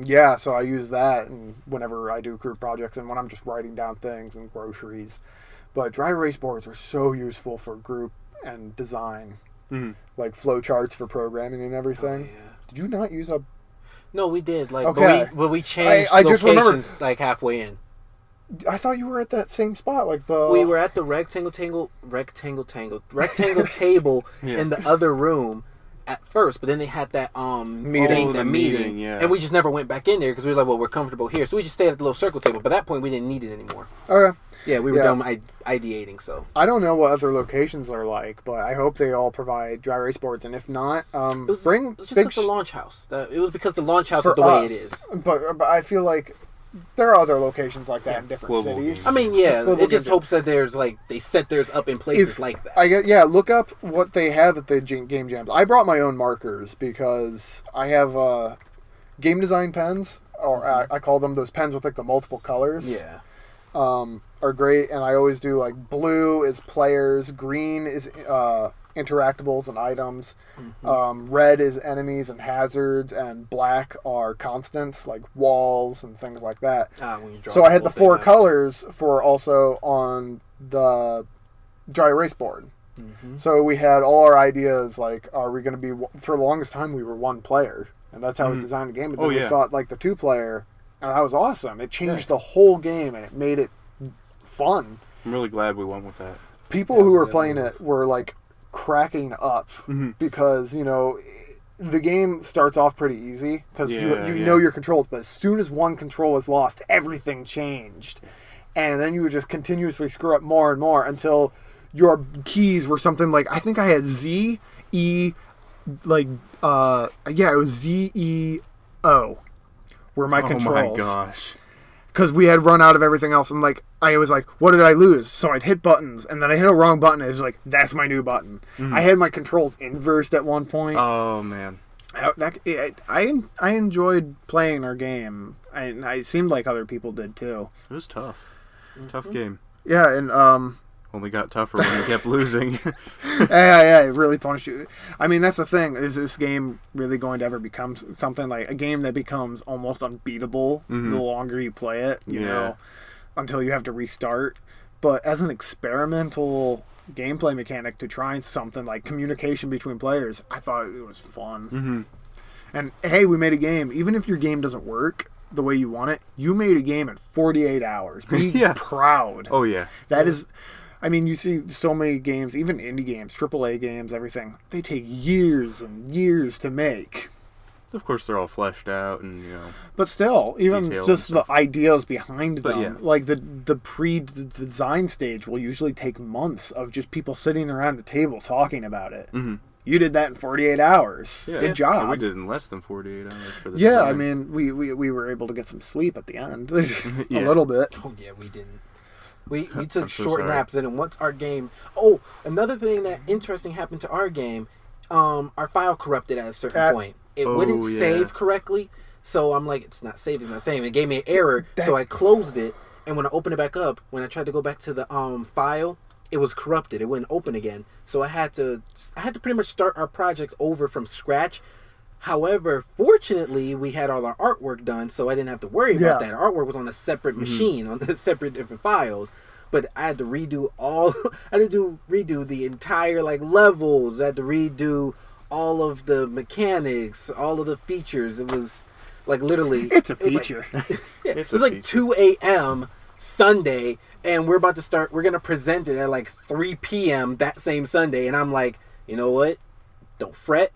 yeah, so I use that and whenever I do group projects and when I'm just writing down things and groceries. But dry erase boards are so useful for group and design. Mm-hmm. Like flow charts for programming and everything. Oh, yeah. Did you not use a... No, we did. Like, okay. but we changed I just locations like halfway in. I thought you were at that same spot, like the... We were at the rectangle table in the other room at first, but then they had that meeting, yeah. and we just never went back in there because we were like, well, we're comfortable here, so we just stayed at the little circle table. But at that point, we didn't need it anymore. Okay. Yeah, we were done ideating, so... I don't know what other locations are like, but I hope they all provide dry erase boards, and if not, it was just because the launch house. It was because the launch house is the way it is. But I feel like there are other locations like that in different cities. I mean, yeah, it just hopes that there's, like, they set theirs up in places like that. Look up what they have at the game jams. I brought my own markers because I have game design pens, or I call them those pens with, like, the multiple colors. Yeah. Are great, and I always do, like, blue is players, green is interactables and items, red is enemies and hazards, and black are constants like walls and things like that. So I had the 4 colors for also on the dry erase board. So we had all our ideas, like, are we going to be, for the longest time we were 1 player, and that's how it was designed the game, but then we thought, like, the 2 player, and that was awesome. It changed the whole game, and it made it fun. I'm really glad we went with that. People who were playing it were, like, cracking up because, you know, the game starts off pretty easy because you know your controls, but as soon as one control is lost, everything changed. And then you would just continuously screw up more and more until your keys were something like, I think I had Z, E, like, it was Z, E, O were my controls. Oh my gosh. Because we had run out of everything else, and, like, I was like, what did I lose? So I'd hit buttons, and then I hit a wrong button, and it was like, that's my new button. I had my controls inversed at one point. Oh, man. I enjoyed playing our game. I seemed like other people did, too. It was tough. Tough game. Yeah, and Only got tougher when you kept losing. yeah, it really punished you. I mean, that's the thing. Is this game really going to ever become something like a game that becomes almost unbeatable the longer you play it? You know, until you have to restart. But as an experimental gameplay mechanic to try something like communication between players, I thought it was fun. And hey, we made a game. Even if your game doesn't work the way you want it, you made a game in 48 hours. Be proud. Oh yeah, that is. I mean, you see so many games, even indie games, AAA games, everything. They take years and years to make. of course they're all fleshed out and But still, even just the ideas behind them, yeah. like the pre-design stage will usually take months of just people sitting around a table talking about it. You did that in 48 hours. Yeah. Good job. Yeah, we did it in less than 48 hours for the design. I design. mean, we were able to get some sleep at the end. A little bit. Oh, yeah, we didn't. We took so short sorry. naps, and then once our game... Oh, another thing that interesting happened to our game, our file corrupted at a certain point. It wouldn't save correctly, so I'm like, it's not saving, it's not saving. It gave me an error, so I closed it, and when I opened it back up, when I tried to go back to the file, it was corrupted. It wouldn't open again. So I had to pretty much start our project over from scratch. However, fortunately, we had all our artwork done, so I didn't have to worry about that. Our artwork was on a separate machine, on the separate different files. But I had to redo redo the entire levels. I had to redo all of the mechanics, all of the features. It was literally. It's a feature. It was like 2 a.m. Sunday, and we're about to start. We're gonna present it at 3 p.m. that same Sunday, and I'm like, you know what? Don't fret.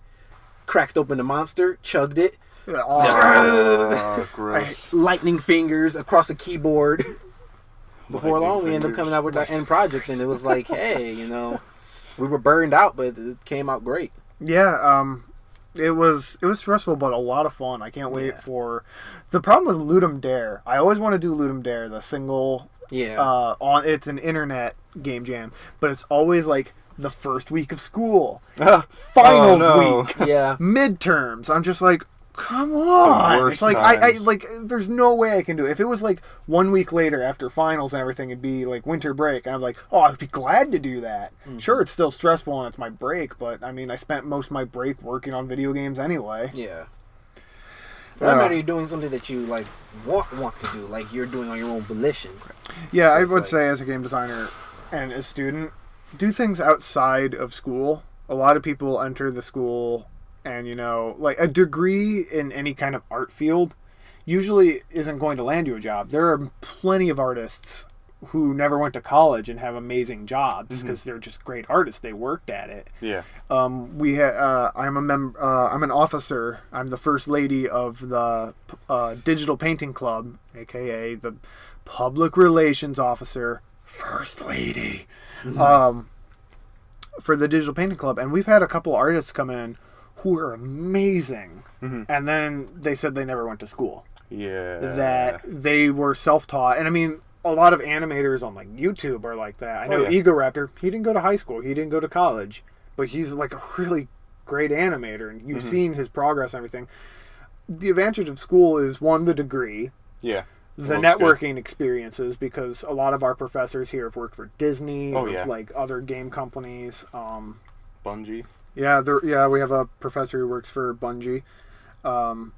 Cracked open the monster, chugged it. Oh, gross. Lightning fingers across the keyboard. Before long, we ended up coming out with our end project, and it was like, hey, we were burned out, but it came out great. Yeah, it was stressful, but a lot of fun. I can't wait for the problem with Ludum Dare. I always want to do Ludum Dare, the single. Yeah. It's an internet game jam, but it's always the first week of school, finals week, midterms. I'm just like, come on. It's I there's no way I can do it. If it was 1 week later after finals and everything, it'd be winter break. And I'm like, oh, I'd be glad to do that. Sure, it's still stressful and it's my break, but I mean, I spent most of my break working on video games anyway. Yeah. For that matter, you're doing something that you want to do, you're doing on your own volition. Yeah, so I would say as a game designer and a student, do things outside of school. A lot of people enter the school and, a degree in any kind of art field usually isn't going to land you a job. There are plenty of artists who never went to college and have amazing jobs because they're just great artists. They worked at it. Yeah. I'm an officer. I'm the first lady of the Digital Painting Club, aka the Public Relations Officer, First Lady, for the Digital Painting Club. And we've had a couple artists come in who are amazing. And then they said they never went to school. Yeah. That they were self-taught. And I mean, a lot of animators on YouTube are like that. I know Ego Raptor, he didn't go to high school. He didn't go to college. But he's a really great animator. And you've seen his progress and everything. The advantage of school is, one, the degree. Yeah. The networking experiences, because a lot of our professors here have worked for Disney, other game companies. Bungie. Yeah, we have a professor who works for Bungie. And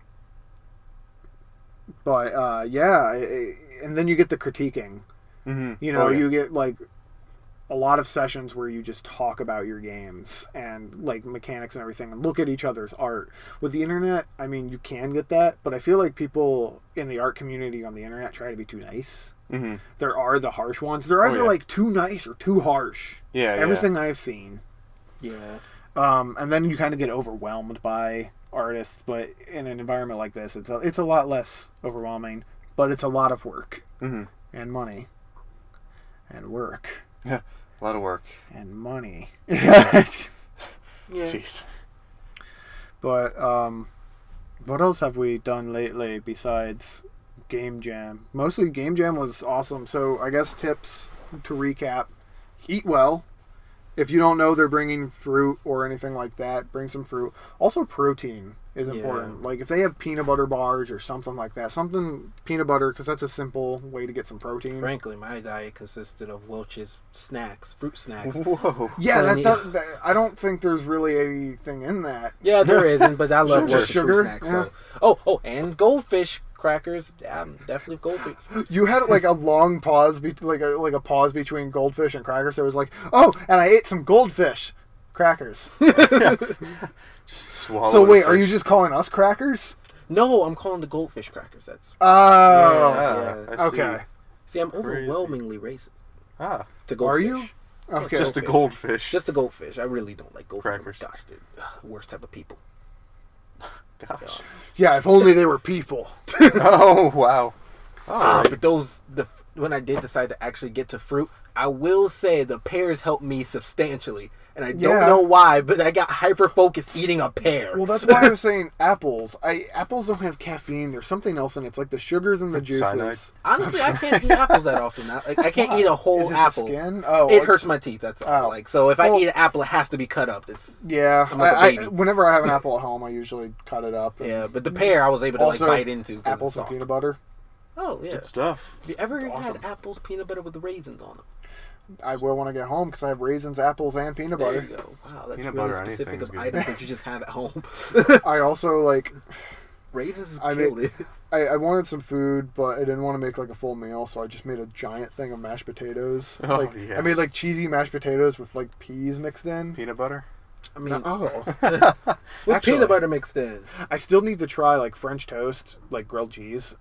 then you get the critiquing. You get a lot of sessions where you just talk about your games and mechanics and everything and look at each other's art. With the internet, I mean, you can get that, but I feel like people in the art community on the internet try to be too nice. There are the harsh ones. They're either too nice or too harsh. Yeah. Everything I've seen. Yeah. And then you kind of get overwhelmed by artists, but in an environment like this, it's a lot less overwhelming, but it's a lot of work and money and work. Yeah, a lot of work and money. Jeez. But what else have we done lately besides Game Jam? Mostly Game Jam was awesome. So I guess tips to recap: eat well. If you don't know they're bringing fruit or anything like that, bring some fruit. Also, protein is important. Like, if they have peanut butter bars or something like that, something peanut butter, because that's a simple way to get some protein. Frankly, my diet consisted of Welch's snacks, fruit snacks. Whoa. Yeah, I don't think there's really anything in that. Yeah, there isn't, but I love Welch's Sugar? fruit snacks. Yeah. So. And goldfish crackers. Yeah, definitely goldfish. You had like a long pause, like a pause between goldfish and crackers. So it was like, oh, and I ate some goldfish crackers. Just swallow. So wait, are you just calling us crackers? No, I'm calling the goldfish crackers. That's Oh, Yeah. I okay. See, I'm Crazy. overwhelmingly racist Ah, to goldfish. Are you? Okay. just a goldfish. Just a goldfish. I really don't like goldfish. Crackers. Gosh, dude, worst type of people. Gosh. Yeah, if only they were people. Oh wow. But when I did decide to actually get to fruit, I will say the pears helped me substantially. And I don't know why, but I got hyper-focused eating a pear. Well, that's why I was saying apples. Apples don't have caffeine. There's something else in it. It's like the sugars and the juices. Cyanide. Honestly, I can't eat apples that often. I can't eat a whole Is it apple. the skin? Oh, It hurts my teeth, that's all. Oh. So if I Well- eat an apple, it has to be cut up. Yeah, I'm like a baby. whenever I have an apple at home, I usually cut it up. and Yeah, but the pear I was able to Also, bite into. 'Cause apples it's and soft. peanut butter. Oh, yeah. Good stuff. Have you ever Awesome. had apples, peanut butter with raisins on them? I will when I get home because I have raisins, apples, and peanut There butter. you go. Wow, that's Peanut really butter, specific anything's of good. items that you just have at home. I also like. Raisins I killed it. I wanted some food, but I didn't want to make like a full meal, so I just made a giant thing of mashed potatoes. Oh, like I yes. made like cheesy mashed potatoes with like peas mixed in. Peanut butter. I mean, Oh, with actually- peanut butter mixed in. I still need to try like French toast, like grilled cheese.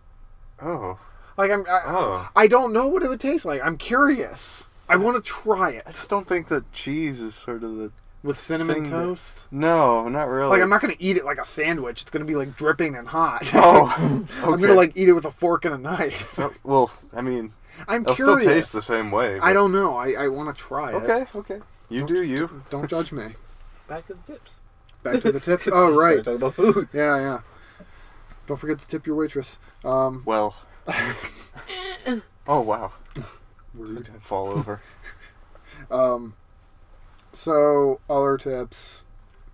Oh. Like I don't know what it would taste like. I'm curious. I want to try I it just don't think that cheese is sort of the. with cinnamon thing that- toast. No, not really. Like I'm not gonna eat it like a sandwich. It's gonna be like dripping and hot. Oh. I'm Okay. gonna like eat it with a fork and a knife. Well, I mean, I'm it'll curious. still taste the same way. I don't know. I want to try it. Okay. Okay. You do you. Don't judge me. Back to the tips. Back to the tips. Oh right. Talking about food. Yeah. Don't forget to tip your waitress. Well. Oh wow. Rude. Fall over. So other tips.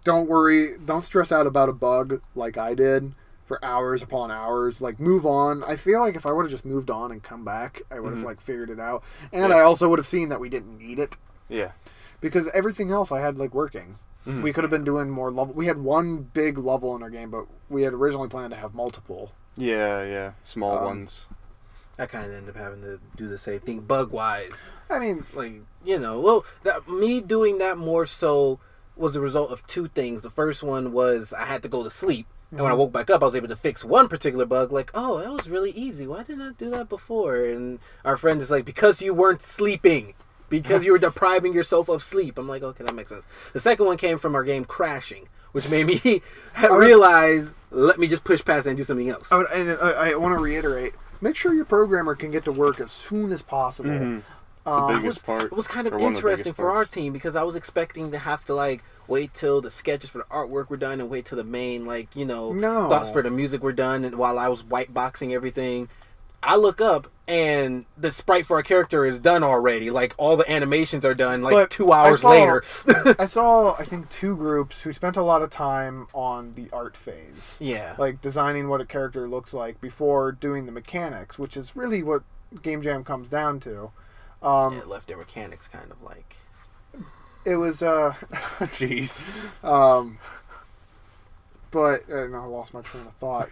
Don't worry. Don't stress out about a bug like I did for hours upon hours. Like move on. I feel like if I would have just moved on and come back, I would have like figured it out. And Yeah. I also would have seen that we didn't need it Yeah. because everything else I had like working. We could have been doing more level. We had one big level in our game, but we had originally planned to have multiple. Yeah. Small ones. I kind of ended up having to do the same thing bug-wise. I mean, Like, me doing that more so was a result of two things. The first one was I had to go to sleep. And when I woke back up, I was able to fix one particular bug. Like, oh, that was really easy. Why didn't I do that before? And our friend is like, because you weren't sleeping. Because you were depriving yourself of sleep. I'm like, okay, that makes sense. The second one came from our game crashing, which made me realize, let me just push past it and do something else. I want to reiterate: make sure your programmer can get to work as soon as possible. It's the biggest part. It was kind of or one the interesting biggest for our parts. team because I was expecting to have to like wait till the sketches for the artwork were done and wait till the main No. thoughts for the music were done, and while I was white boxing everything, I look up and the sprite for our character is done already. Like all the animations are done like But 2 hours I saw- later. I saw, I think, 2 groups who spent a lot of time on the art phase. Yeah. Like designing what a character looks like before doing the mechanics, which is really what Game Jam comes down to. Yeah, it left their mechanics kind of like It was, Jeez. but no, I lost my train of thought.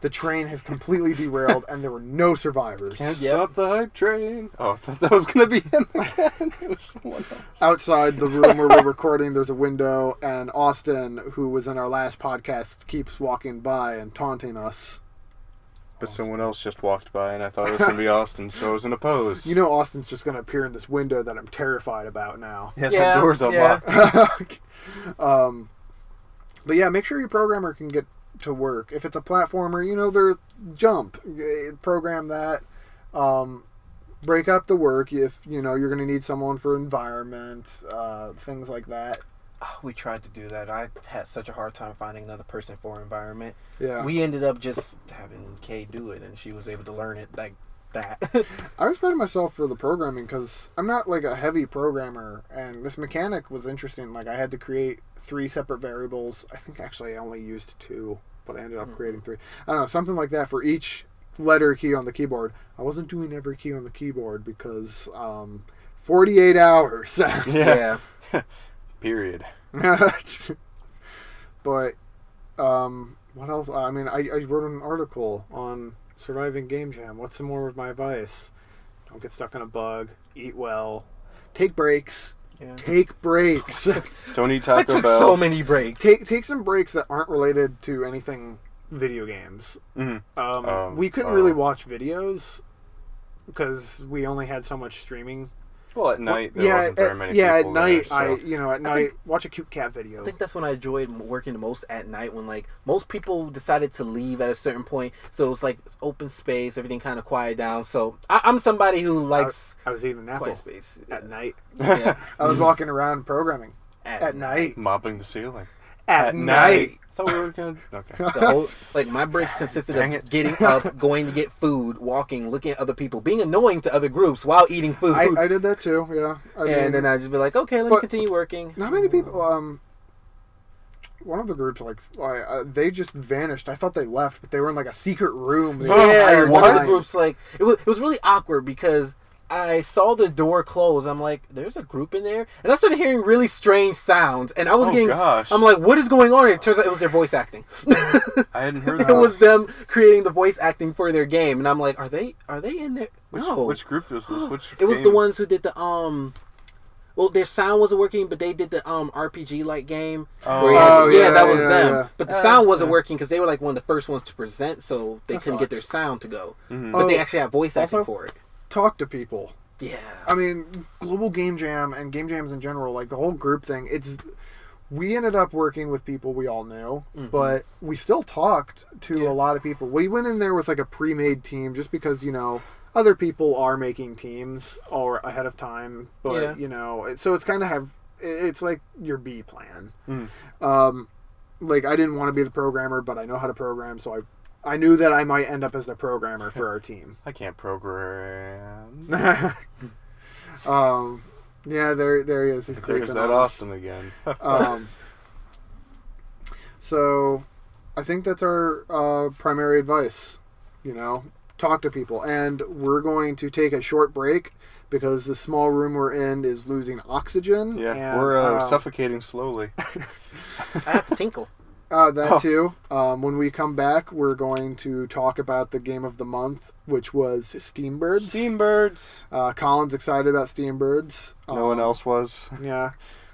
The train has completely derailed, and there were no survivors. Can't Yep. stop the hype train. Oh, I thought that was gonna be him again. It was someone else. Outside the room where we're recording, there's a window, and Austin, who was in our last podcast, keeps walking by and taunting us. But someone else just walked by, and I thought it was gonna be Austin, so I was in a pose. You know Austin's just going to appear in this window that I'm terrified about now. Yeah, Yeah, that door's yeah. unlocked. But yeah, make sure your programmer can get to work. If it's a platformer, there's jump. Program that. Break up the work if, you're going to need someone for environment, things like that. we tried to do that. I had such a hard time finding another person for environment. Yeah. We ended up just having Kay do it, and she was able to learn it like that. I was proud of myself for the programming because I'm not like a heavy programmer, and this mechanic was interesting. Like I had to create 3 separate variables. I think actually I only used 2, but I ended up creating 3. I don't know, something like that for each letter key on the keyboard. I wasn't doing every key on the keyboard because 48 hours. Yeah. Period. But what else? I mean, I wrote an article on surviving Game Jam. What's some more of my advice? Don't get stuck on a bug. Eat well. Take breaks. Yeah. Take breaks. Don't eat I Taco took Bell. so many breaks. Take some breaks that aren't related to anything video games. Mm-hmm. We couldn't really watch videos because we only had so much streaming. Well, at night there wasn't very many yeah, people at night there, so. at night watch a cute cat video. I think that's when I enjoyed working the most at night, when like most people decided to leave at a certain point, so it was like open space, everything kind of quiet down. So I'm somebody who likes I was eating an apple quiet space at night. Yeah. I was walking around programming At night. Mopping the ceiling. At night. I thought we were good. Okay. The whole, like my breaks consisted Dang of it. getting up, going to get food, walking, looking at other people, being annoying to other groups while eating food. I did that too. Yeah. And then I'd just be like, okay, let me continue working. Not many people. One of the groups they just vanished. I thought they left, but they were in like a secret room. the Yeah, entire one of the time. groups like it was really awkward because I saw the door close. I'm like, there's a group in there, and I started hearing really strange sounds, and I was gosh. I'm like, what is going on? And it turns out it was their voice acting. I hadn't heard that. It was them creating the voice acting for their game, and I'm like, are they in there? Which group was this? Which It was game? the ones who did the well, their sound wasn't working, but they did the RPG like game. Oh, where you had yeah, that was yeah, them. yeah. But the sound wasn't working because they were like one of the first ones to present, so they That couldn't get their sucks. sound to go. Mhm. But they Oh, actually have voice acting also- for it. Talk to people. Yeah. I mean, global game jam and game jams in general, like the whole group thing. We ended up working with people we all knew, but we still talked to a lot of people. We went in there with like a pre-made team just because other people are making teams or ahead of time, but so it's kind of it's like your B plan. Like I didn't want to be the programmer, but I know how to program, so I knew that I might end up as the programmer for our team. I can't program. Yeah, there he is. He's There's creeping that on us. Austin again. So I think that's our primary advice. Talk to people, and we're going to take a short break because the small room we're in is losing oxygen. Yeah, and, we're suffocating slowly. I have to tinkle. That too. When we come back, we're going to talk about the game of the month, which was SteamBirds. SteamBirds. Colin's excited about SteamBirds. No one else was. Yeah.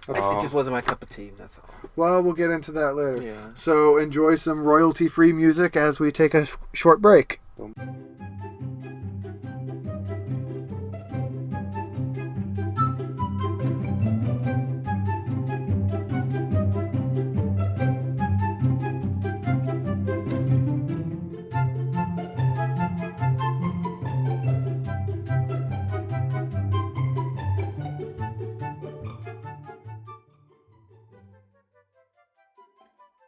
It just wasn't my cup of tea, that's all. Well, we'll get into that later. Yeah. So enjoy some royalty-free music as we take a short break. Boom.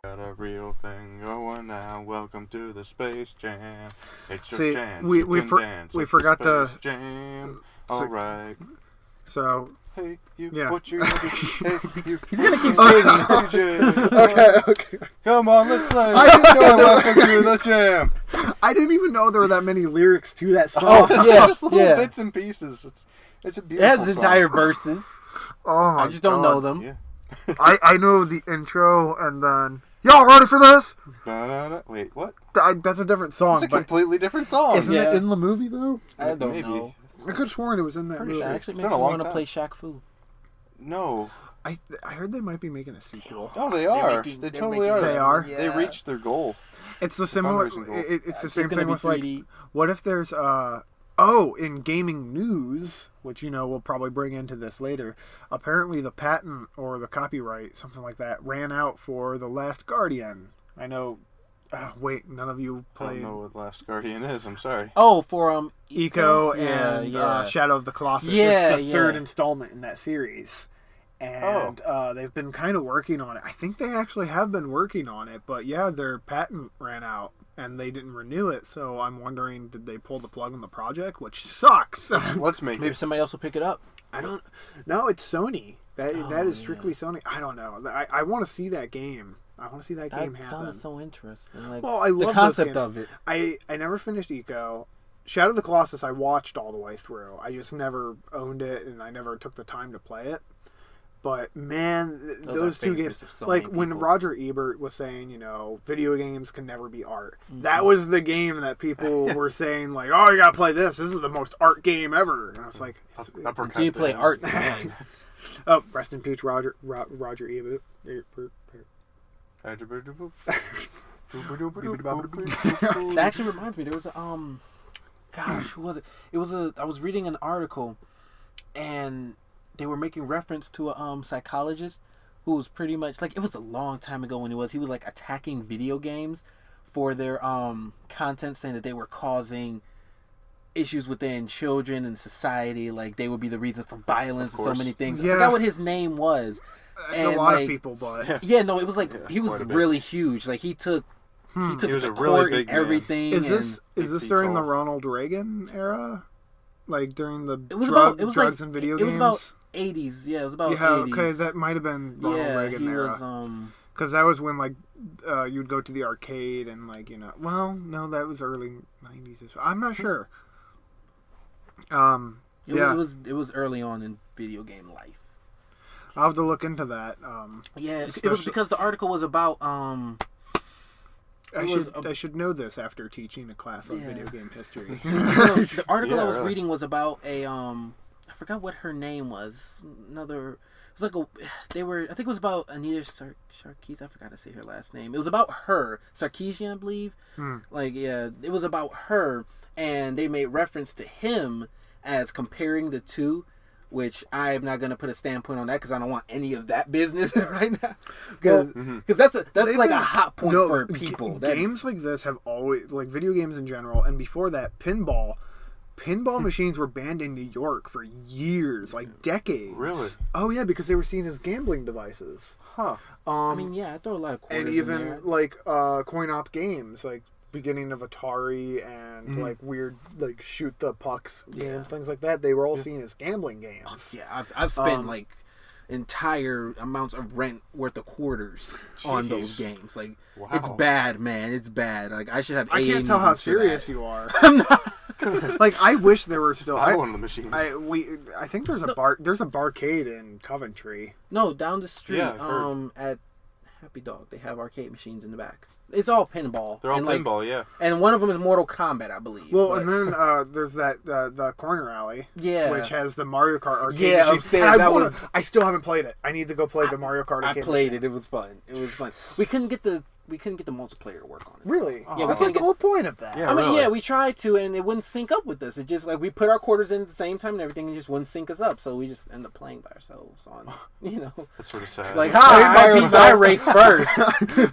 Got a real thing going now. Welcome to the Space Jam. It's your See, chance. we You can dance we at the forgot to. Space Jam. so- All right. So Hey, you. Yeah. What you gonna do? Hey, you. He's gonna keep saying DJ. okay. Come on, let's play. I didn't know that- Welcome to the jam. I didn't even know there were that many lyrics to that song. Oh, yeah, Just little yeah. bits and pieces. It's a It beautiful has song. entire verses. Oh my I just don't know God. them. Yeah. I know the intro and then y'all ready for this? Da-da-da. Wait, what? That's a different song. It's a but completely different song. isn't Yeah. it in the movie though? I don't Maybe. know. I could have sworn it was in that Pretty movie. sure. Actually, It's makes been me a long want to time. play Shaq Fu. No. I heard they might be making a sequel. Oh, they are. making- They they're totally making are. They are? They Yeah. reached their goal. It's the similar. fundraising goal. It's the It's same gonna thing be with like, 3D. what if there's in gaming news, which we'll probably bring into this later. Apparently, the patent or the copyright, something like that, ran out for The Last Guardian. I know. Wait, none of you I don't played know what Last Guardian is. I'm sorry. Oh, for Eco Yeah, and yeah. Shadow of the Colossus. Yeah, it's the third yeah. installment in that series. And they've been kind of working on it. I think they actually have been working on it, but yeah, their patent ran out. and they didn't renew it. So I'm wondering, did they pull the plug on the project, which sucks. Let's make Maybe it. somebody else will pick it up. I don't. No, it's Sony. That is strictly Sony. I don't know. I want to see that game. I want to see that game That happen. sounds so interesting. Like, Well, I love the those concept games. of it. I never finished Eco. Shadow of the Colossus I watched all the way through. I just never owned it, and I never took the time to play it. But man, those two games, like when Roger Ebert was saying, video games can never be art. Mm-hmm. That was the game that people were saying, like, oh, you gotta play this. This is the most art game ever. And I was like, until you play art, man. Oh, rest in peace, Roger Ebert. That actually reminds me. There was a gosh, who was it? I was reading an article, and they were making reference to a psychologist who was pretty much like, it was a long time ago when he was like attacking video games for their content, saying that they were causing issues within children and society, like they would be the reasons for violence and so many things. Yeah. I forgot what his name was. It's a lot of people, but it was like he was really huge. Like he took it to court really big and everything. Is this during the Ronald Reagan era? Like during the drugs and video games? It was about 80s. Yeah, it was about 80s. Okay, that might have been Ronald Reagan era. Because that was when, like, you'd go to the arcade and, like, well, no, that was early 90s. I'm not sure. It was early on in video game life. I'll have to look into that. It was because the article was about I should know this after teaching a class on video game history. The article I was reading was about a I forgot what her name was. It was like I think it was about Anita Sarkeesian. I forgot to say her last name. It was about her, Sarkeesian, I believe. It was about her, and they made reference to him as comparing the two, which I'm not going to put a standpoint on that because I don't want any of that business right now. Because that's like a hot point for people. Games like this have always, like video games in general, and before that, pinball machines were banned in New York for years, like decades. Really? Oh yeah, because they were seen as gambling devices. Huh. I throw a lot of quarters and even in there. Like coin-op games, like beginning of Atari and like weird like shoot the pucks games, things like that. They were all seen as gambling games. I've spent like entire amounts of rent worth of quarters on those games. Like it's bad, man. It's bad. Like I should have. I can't tell how serious you are. I'm not. Like I wish there were still. I one of the machines. I think there's a barcade in Coventry. No, down the street. At Happy Dog, they have arcade machines in the back. It's all pinball. They're all pinball, yeah. And one of them is Mortal Kombat, I believe. Well, and then there's that the corner alley, which has the Mario Kart arcade machine. Upstairs. I still haven't played it. I need to go play the Mario Kart arcade. I played it. It was fun. We couldn't get the multiplayer to work on it. Really? Yeah, that's like the whole point of that. Yeah, we tried to, and it wouldn't sync up with us. It just like we put our quarters in at the same time and everything, and it just wouldn't sync us up. So we just end up playing by ourselves on, That's sort of sad. Like, I beat my race first.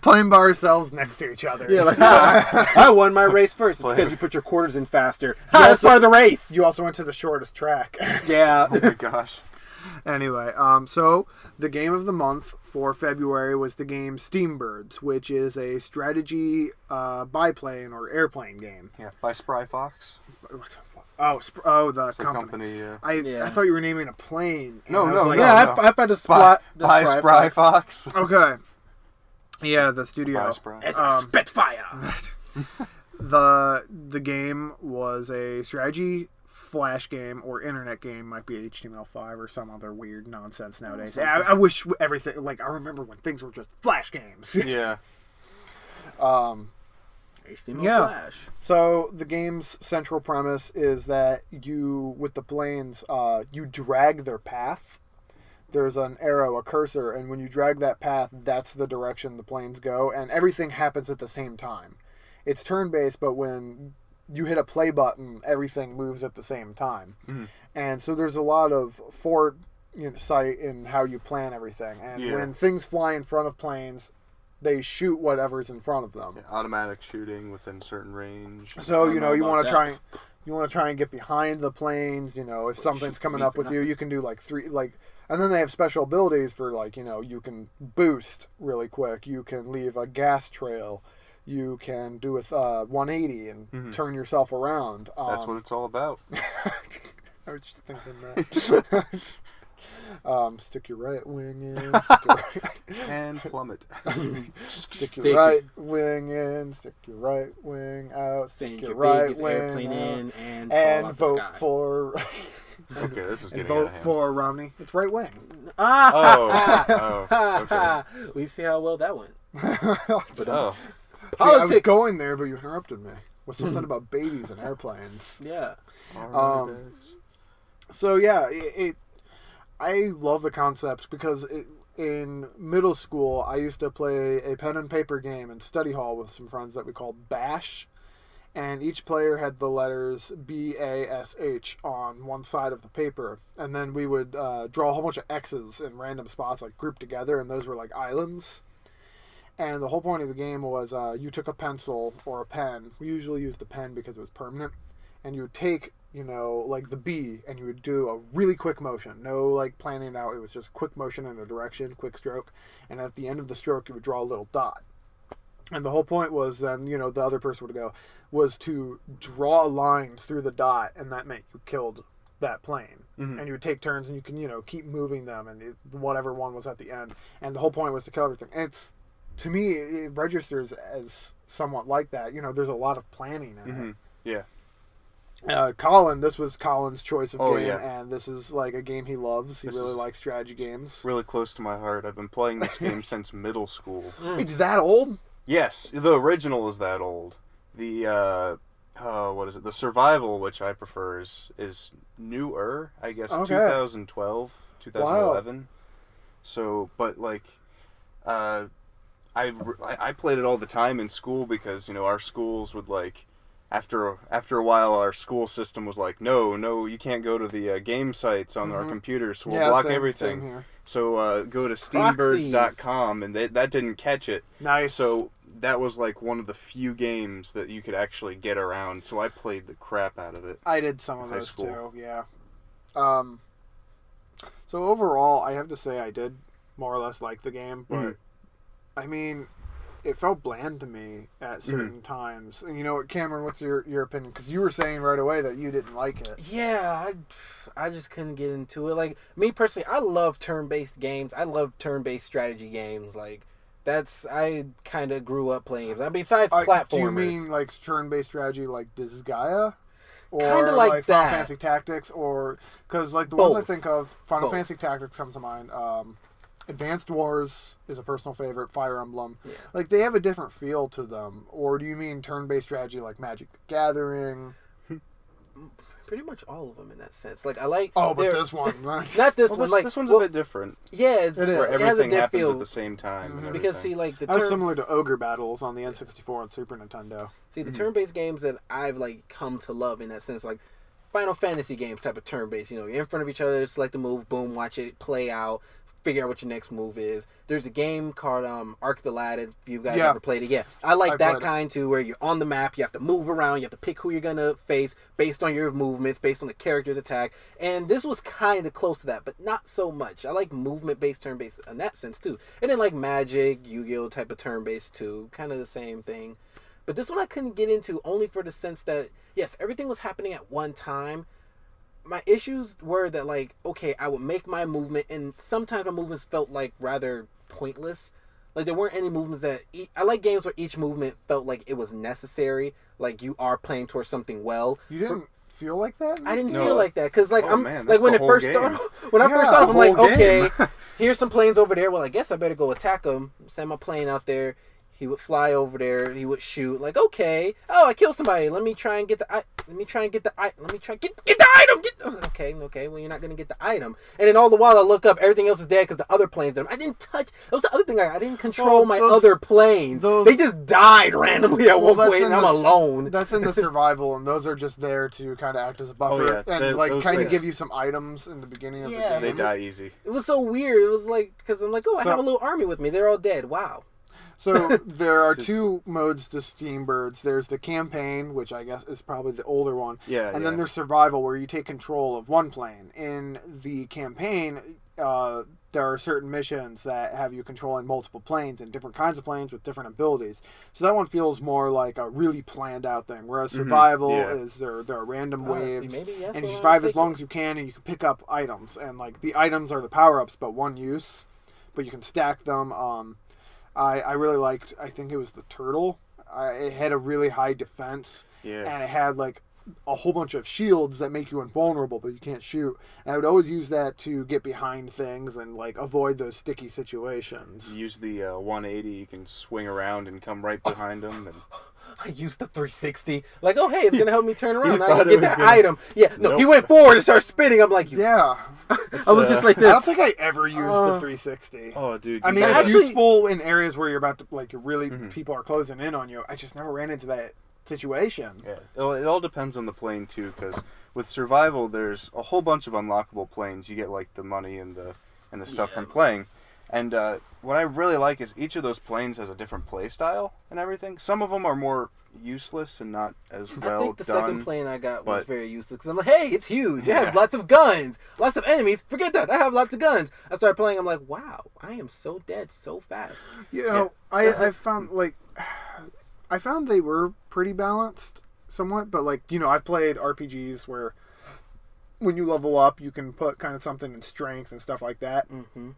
Playing by ourselves next to each other. Yeah, like, I won my race first because you put your quarters in faster. That's part of the race. You also went to the shortest track. Yeah. Oh my gosh. Anyway, so the game of the month for February was the game SteamBirds, which is a strategy biplane or airplane game. Yeah, by Spry Fox. The company. Yeah. I thought you were naming a plane. No. I found by Spry Fox. Okay. Yeah, the studio. By Spry. As a Spitfire. The game was a strategy flash game or internet game, might be HTML5 or some other weird nonsense nowadays. I wish everything, like I remember when things were just flash games. Yeah. HTML Flash. So the game's central premise is that you, with the planes, you drag their path. There's an arrow, a cursor, and when you drag that path, that's the direction the planes go, and everything happens at the same time. It's turn-based, but when you hit a play button, everything moves at the same time. Mm-hmm. And so there's a lot of foresight in how you plan everything. And when things fly in front of planes, they shoot whatever's in front of them. Yeah, automatic shooting within certain range. So, you want to try and get behind the planes. If something's coming up with you, you can do and then they have special abilities for you can boost really quick. You can leave a gas trail. you can do with 180 and turn yourself around. That's what it's all about. I was just thinking that. Stick your right wing in. Stick your And plummet. stick your right wing in. Stick your right wing out. Stick Send your your right biggest wing airplane out. in and And fall vote out the sky. for. Okay, this is And getting out vote of hand. for Romney. It's right wing. Oh, okay. We see how well that went. But Oh. See, I was Politics. going there, but you interrupted me with something about babies and airplanes. Yeah. Alright, guys. So yeah, I love the concept because in middle school I used to play a pen and paper game in study hall with some friends that we called Bash, and each player had the letters BASH on one side of the paper, and then we would draw a whole bunch of X's in random spots, like grouped together, and those were like islands. And the whole point of the game was you took a pencil or a pen. We usually used the pen because it was permanent. And you would take, like the B, and you would do a really quick motion. No, like, planning it out. It was just quick motion in a direction, quick stroke. And at the end of the stroke, you would draw a little dot. And the whole point was then, the other person would go, was to draw a line through the dot, and that meant you killed that plane. Mm-hmm. And you would take turns, and you can, keep moving them, and whatever one was at the end. And the whole point was to kill everything. And to me, it registers as somewhat like that. There's a lot of planning in it. Yeah. Colin, this was Colin's choice of game, yeah. and this is like a game he loves. He This really is- likes strategy games. Really close to my heart. I've been playing this game since middle school. It's that old? Yes, the original is that old. The what is it? The Survival, which I prefer, is newer. I guess Okay. 2012, 2011. So, but like, I played it all the time in school because our schools would like. After a while, our school system was like, no, you can't go to the game sites on our computers, so we'll block everything. Same here. So go to SteamBirds.com, and that didn't catch it. Nice. So that was like one of the few games that you could actually get around. So I played the crap out of it. I did some of High those school. too, yeah. So overall, I have to say I did more or less like the game, but I mean, it felt bland to me at certain times. And Cameron, what's your opinion? Because you were saying right away that you didn't like it. Yeah, I just couldn't get into it. Like, me personally, I love turn-based games. I love turn-based strategy games. Like, I kind of grew up playing games. Besides platformers. Do you mean like turn-based strategy like Disgaea? Or Kinda like Final that. Fantasy Tactics? Or, because like the ones I Both. think of, Final Both. Fantasy Tactics comes to mind. Advanced Wars is a personal favorite. Fire Emblem. Yeah. Like, they have a different feel to them. Or do you mean turn-based strategy like Magic the Gathering? Pretty much all of them in that sense. Like, I like... Oh, but they're- this one. Not this Well, one. Like, this one's well, a bit different. Yeah, It is. Where it has a everything different happens feel. at the same time. And Because, everything. see, like, the That was turn... similar to Ogre Battles on the N64 and Super Nintendo. See, the turn-based games that I've, like, come to love in that sense, like, Final Fantasy games type of turn-based. You're in front of each other, select a move, boom, watch it play out, figure out what your next move is. There's a game called Arc the Lad, if you guys ever played it. Yeah, I like that played it. kind, too, where you're on the map, you have to move around, you have to pick who you're going to face based on your movements, based on the character's attack. And this was kind of close to that, but not so much. I like movement-based, turn-based in that sense, too. And then, like, Magic, Yu-Gi-Oh! Type of turn-based, too. Kind of the same thing. But this one I couldn't get into only for the sense that, yes, everything was happening at one time. My issues were that, like, okay, I would make my movement, and sometimes my movements felt, like, rather pointless. Like, there weren't any movements that... I like games where each movement felt like it was necessary. Like, you are playing towards something well. You didn't feel like that? I didn't No. feel like that, because, like, Oh, I'm... man, like, that's when the it whole first game. started... When I Yeah, first started, I'm like, the whole okay, game. here's some planes over there. Well, I guess I better go attack them. Send my plane out there. He would fly over there. He would shoot. Like, okay. Oh, I killed somebody. Let me try and get the item. Get the item. Okay. Well, you're not gonna get the item. And then all the while I look up, everything else is dead because the other planes did. I didn't touch. That was the other thing. I didn't control my other planes. They just died randomly at one point, and I'm alone. That's in the survival, and those are just there to kind of act as a buffer yeah. and like Those kind of things- give you some items in the beginning of the game. They die easy. It was so weird. It was like because I'm like, oh, I have a little army with me. They're all dead. Wow. So there are two modes to SteamBirds. There's the campaign, which I guess is probably the older one. Yeah, And then yeah. there's survival, where you take control of one plane. In the campaign, there are certain missions that have you controlling multiple planes and different kinds of planes with different abilities. So that one feels more like a really planned out thing. Whereas survival is there are random waves, and you survive as long as you can, and you can pick up items. And like the items are the power ups, but one use, but you can stack them. I really liked. I think it was the turtle. It had a really high defense, and it had like a whole bunch of shields that make you invulnerable, but you can't shoot. And I would always use that to get behind things and like avoid those sticky situations. Use the 180. You can swing around and come right behind them. And I used the 360. Like, oh hey, it's gonna help me turn around. I thought can get that item. Yeah, no, he went forward and started spinning. I'm like, yeah. I was just like this. I don't think I ever used the 360. Oh, dude. I mean, it's useful in areas where you're about to like people are closing in on you. I just never ran into that situation. Yeah, it all depends on the plane too, because with survival, there's a whole bunch of unlockable planes. You get like the money and the stuff from playing, and what I really like is each of those planes has a different play style and everything. Some of them are more useless and not as well done. I think the second plane I got was very useless because I'm like, hey, it's huge. It has lots of guns, lots of enemies. Forget that. I have lots of guns. I started playing. I'm like, wow, I am so dead so fast. You know, I found like. I found they were pretty balanced somewhat, but like, you know, I've played RPGs where when you level up, you can put kind of something in strength and stuff like that. Mm-hmm.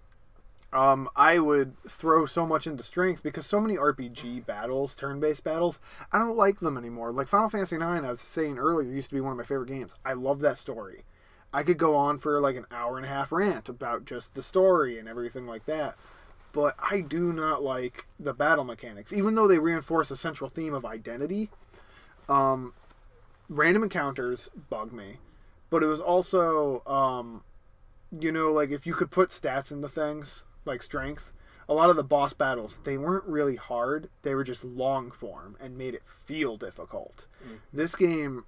I would throw so much into strength because so many RPG battles, turn-based battles, I don't like them anymore. Like Final Fantasy IX, I was saying earlier, used to be one of my favorite games. I love that story. I could go on for like an hour and a half rant about just the story and everything like that. But I do not like the battle mechanics. Even though they reinforce a central theme of identity, random encounters bug me. But it was also, you know, like if you could put stats into things, like strength, a lot of the boss battles, they weren't really hard. They were just long form and made it feel difficult. Mm-hmm. This game,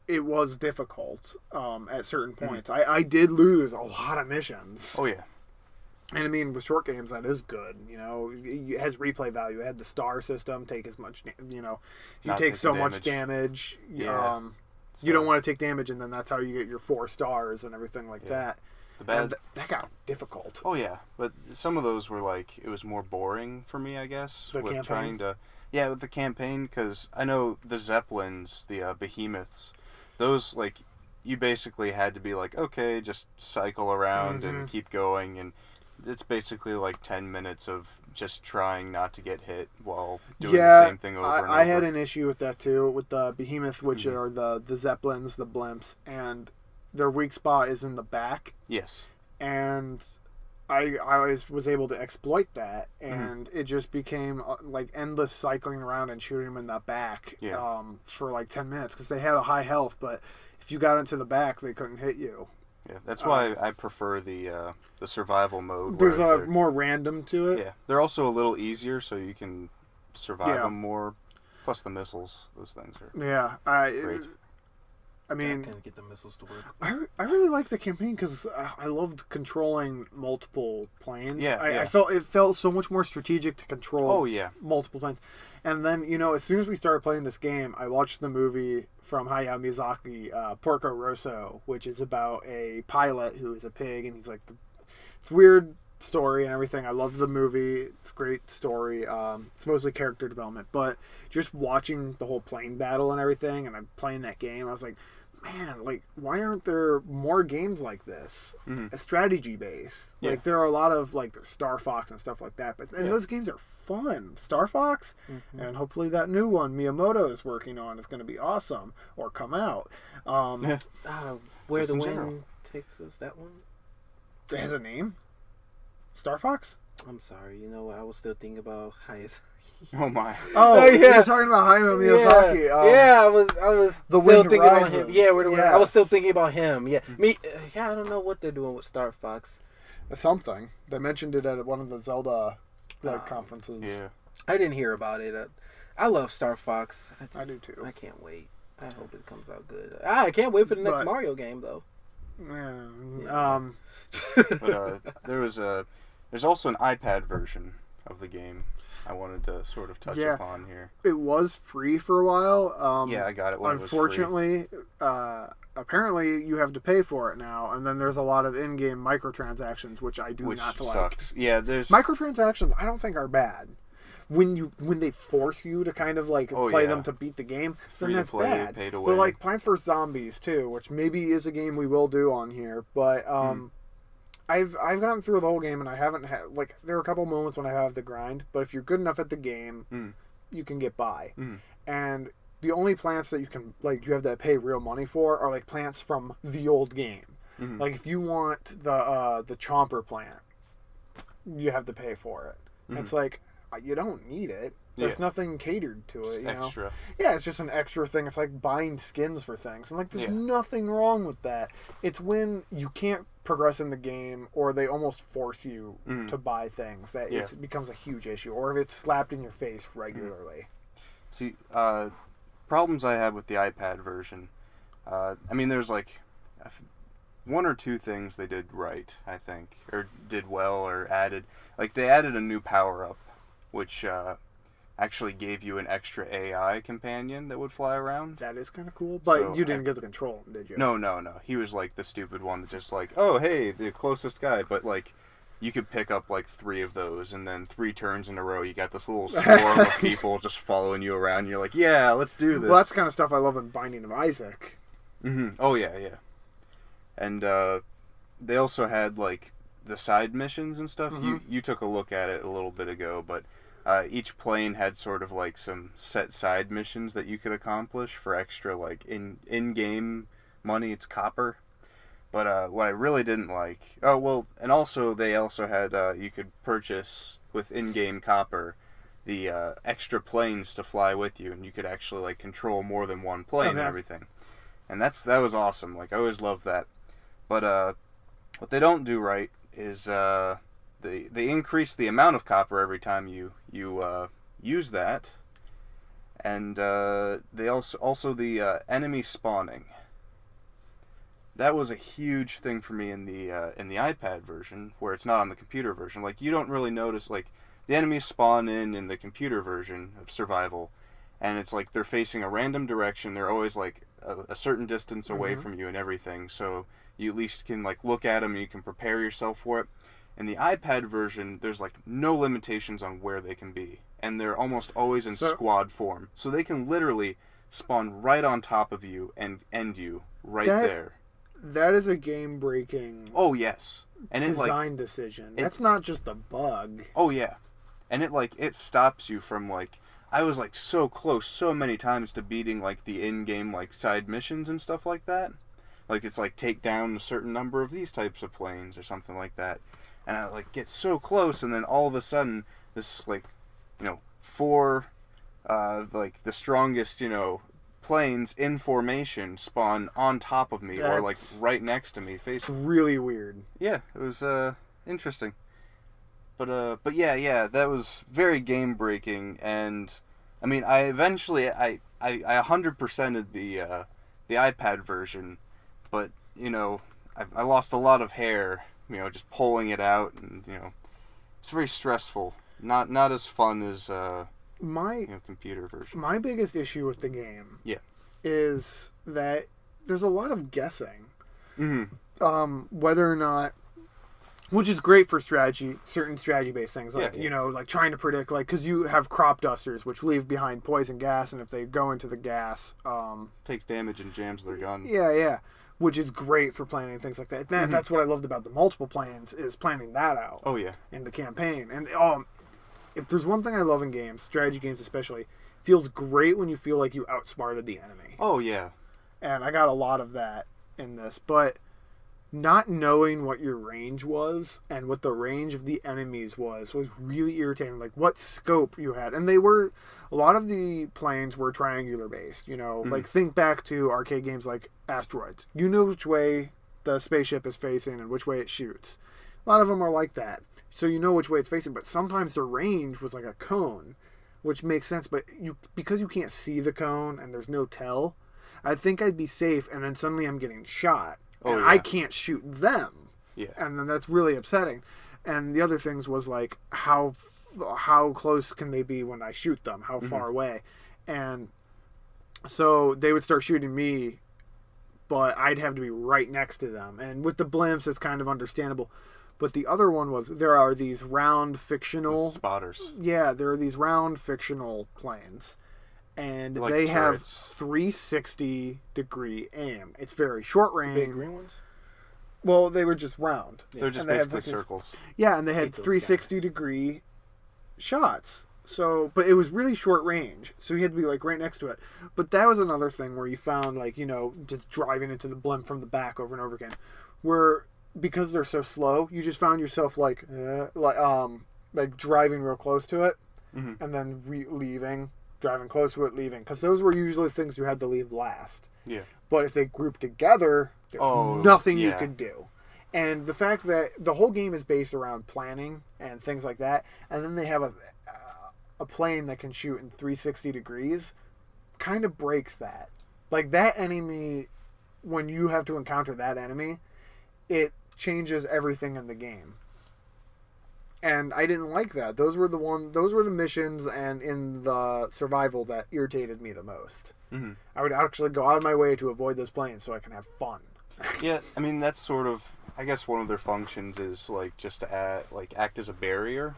it was difficult at certain points. I did lose a lot of missions. Oh, yeah. And I mean, with short games, that is good. You know, it has replay value. It had the star system. Take as much, you know, you take so much damage. Yeah. You don't want to take damage, and then that's how you get your 4 stars and everything like that. That got difficult. Oh yeah, but some of those were like it was more boring for me, I guess. The campaign? With the campaign, because I know the Zeppelins, the behemoths, those like you basically had to be like, okay, just cycle around and keep going and. It's basically like 10 minutes of just trying not to get hit while doing the same thing over and over. I had an issue with that too, with the behemoth, which are the Zeppelins, the blimps, and their weak spot is in the back. Yes. And I always was able to exploit that, and it just became like endless cycling around and shooting them in the back for like 10 minutes, because they had a high health, but if you got into the back, they couldn't hit you. Yeah, that's why I prefer the survival mode. There's a more random to it. Yeah, they're also a little easier, so you can survive them more. Plus the missiles, those things are great. I mean, I can't get the missiles to work. I really liked the campaign because I loved controlling multiple planes. I felt it felt so much more strategic to control multiple planes. And then, you know, as soon as we started playing this game, I watched the movie from Hayao Miyazaki, Porco Rosso, which is about a pilot who is a pig, and he's like, it's weird story and everything. I love the movie. It's a great story. It's mostly character development, but just watching the whole plane battle and everything, and I'm playing that game, I was like, man, like, why aren't there more games like this? Strategy based. Like, there are a lot of like there's Star Fox and stuff like that, but those games are fun. Star Fox, and hopefully that new one Miyamoto is working on is going to be awesome or come out. Where just the Wind Takes Us, that one. It has a name. Star Fox. I'm sorry. You know what? I was still thinking about Hayao. Oh my! Oh yeah, you're talking about Hayao Miyazaki. I was the still Wind thinking Rises. about him. Yeah, I was still thinking about him. Yeah, I don't know what they're doing with Star Fox. Something they mentioned it at one of the Zelda conferences. Yeah, I didn't hear about it. I love Star Fox. I do too. I can't wait. I hope it comes out good. I can't wait for the next Mario game though. But there's also an iPad version of the game I wanted to sort of touch upon here. It was free for a while. Yeah, I got it when unfortunately, it was free. Apparently you have to pay for it now, and then there's a lot of in-game microtransactions, which I do not like. Sucks. Yeah, there's microtransactions. I don't think are bad. When they force you to kind of like play them to beat the game, then that's bad. Pay to win. But like Plants vs Zombies too, which maybe is a game we will do on here, but I've gotten through the whole game and I haven't had like there are a couple moments when I have the grind, but if you're good enough at the game, you can get by. And the only plants that you can like you have to pay real money for are like plants from the old game. Like if you want the chomper plant, you have to pay for it. It's like you don't need it. There's nothing catered to it, you know? Extra. Yeah, it's just an extra thing. It's like buying skins for things. And like there's nothing wrong with that. It's when you can't progress in the game or they almost force you to buy things that it becomes a huge issue. Or if it's slapped in your face regularly. See, problems I had with the iPad version. I mean, there's like one or two things they did right, I think. Or did well or added. Like they added a new power-up, which actually gave you an extra AI companion that would fly around. That is kind of cool, but you didn't get to control him, did you? No. He was like the stupid one that just like, oh, hey, the closest guy. But like, you could pick up like 3 of those, and then 3 turns in a row, you got this little swarm of people just following you around. You're like, yeah, let's do this. Well, that's the kind of stuff I love in Binding of Isaac. Oh, yeah. And they also had like the side missions and stuff. You took a look at it a little bit ago, but each plane had sort of like some set side missions that you could accomplish for extra like in-game money. It's copper. But what I really didn't like... Oh, well, and also they also had... you could purchase with in-game copper the extra planes to fly with you, and you could actually like control more than one plane and everything. And that was awesome. Like, I always loved that. But what they don't do right is... They increase the amount of copper every time you use that, and they also the enemy spawning. That was a huge thing for me in the iPad version, where it's not on the computer version. Like you don't really notice like the enemies spawn in the computer version of Survival, and it's like they're facing a random direction. They're always like a certain distance away from you and everything, so you at least can like look at them and you can prepare yourself for it. In the iPad version, there's like no limitations on where they can be. And they're almost always in squad form. So they can literally spawn right on top of you and end you there. That is a game-breaking design decision. That's not just a bug. Oh, yeah. And it stops you from like... I was like so close so many times to beating like the in-game like side missions and stuff like that. Like it's like take down a certain number of these types of planes or something like that. And I like get so close, and then all of a sudden, this like, 4, like the strongest, planes in formation spawn on top of me or like right next to me. It's really weird. Yeah, it was interesting. But yeah, that was very game breaking, and I mean, I eventually I 100%ed the iPad version, but I lost a lot of hair. Just pulling it out, and it's very stressful. Not as fun as my computer version. My biggest issue with the game, is that there's a lot of guessing. Whether or not, which is great for certain strategy-based things, like like trying to predict, like because you have crop dusters which leave behind poison gas, and if they go into the gas, takes damage and jams their gun. Yeah. Which is great for planning things like that. That's what I loved about the multiple plans, is planning that out. Oh, yeah. In the campaign. And if there's one thing I love in games, strategy games especially, it feels great when you feel like you outsmarted the enemy. Oh, yeah. And I got a lot of that in this. But not knowing what your range was and what the range of the enemies was really irritating. Like what scope you had. And a lot of the planes were triangular based, like think back to arcade games like Asteroids. You know which way the spaceship is facing and which way it shoots. A lot of them are like that. So you know which way it's facing, but sometimes the range was like a cone, which makes sense, but because you can't see the cone and there's no tell, I think I'd be safe, and then suddenly I'm getting shot. And I can't shoot them. Yeah. And then that's really upsetting. And the other things was like how how close can they be when I shoot them, how far away. And so they would start shooting me, but I'd have to be right next to them. And with the blimps, it's kind of understandable. But the other one was, there are these round fictional... Spotters. Yeah, there are these round fictional planes. And Like they have turrets. 360-degree aim. It's very short range. Big green ones. Well, they were just round. They're just And they have basically like this- circles. Yeah, and they had Hate those 360-degree shots. So, but it was really short range. So you had to be like right next to it. But that was another thing where you found like, you know, just driving into the blimp from the back over and over again, where because they're so slow, you just found yourself like driving real close to it, and then leaving, driving close to it, leaving, because those were usually things you had to leave last. Yeah. But if they grouped together, there's nothing you could do. And the fact that the whole game is based around planning and things like that, and then they have a plane that can shoot in 360 degrees, kind of breaks that. Like, that enemy, when you have to encounter that enemy, it changes everything in the game. And I didn't like that. Those were the missions and in the survival that irritated me the most. Mm-hmm. I would actually go out of my way to avoid those planes so I can have fun. Yeah, I mean, that's sort of, I guess one of their functions is like just to act as a barrier.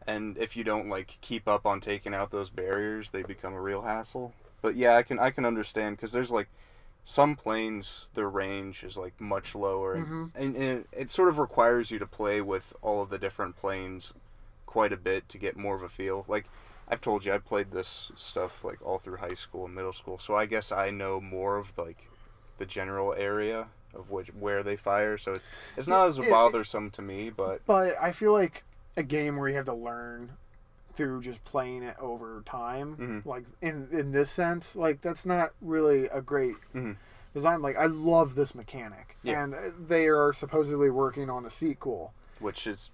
And if you don't like keep up on taking out those barriers, they become a real hassle. But yeah, I can understand, because there's like some planes, their range is like much lower, and it sort of requires you to play with all of the different planes quite a bit to get more of a feel. Like I've told you, I played this stuff like all through high school and middle school, so I guess I know more of like the general area of where they fire. So it's not as bothersome to me, but I feel like a game where you have to learn through just playing it over time, like in this sense, like that's not really a great design. Like I love this mechanic, and they are supposedly working on a sequel, which is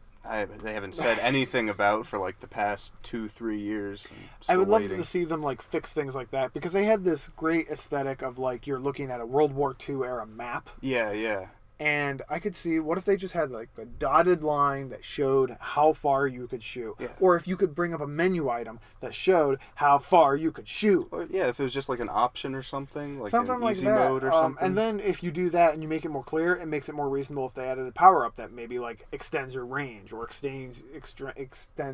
they haven't said anything about for like the past 2-3 years. I would love to see them like fix things like that, because they had this great aesthetic of like you're looking at a World War II era map. Yeah. And I could see, what if they just had like the dotted line that showed how far you could shoot, or if you could bring up a menu item that showed how far you could shoot. Or if it was just like an option or something, like something an like easy that. mode or something. And then if you do that and you make it more clear, it makes it more reasonable if they added a power up that maybe like extends your range or extends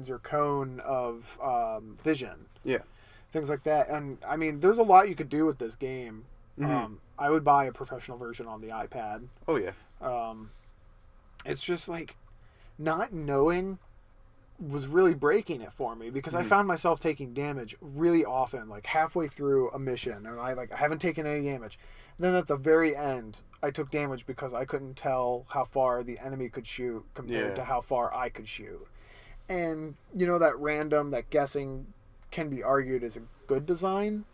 your cone of vision. Yeah, things like that. And I mean, there's a lot you could do with this game. I would buy a professional version on the iPad. Oh yeah. It's just like not knowing was really breaking it for me, because I found myself taking damage really often, like halfway through a mission, and I haven't taken any damage. Then at the very end, I took damage because I couldn't tell how far the enemy could shoot compared to how far I could shoot. And you know, that guessing can be argued as a good design.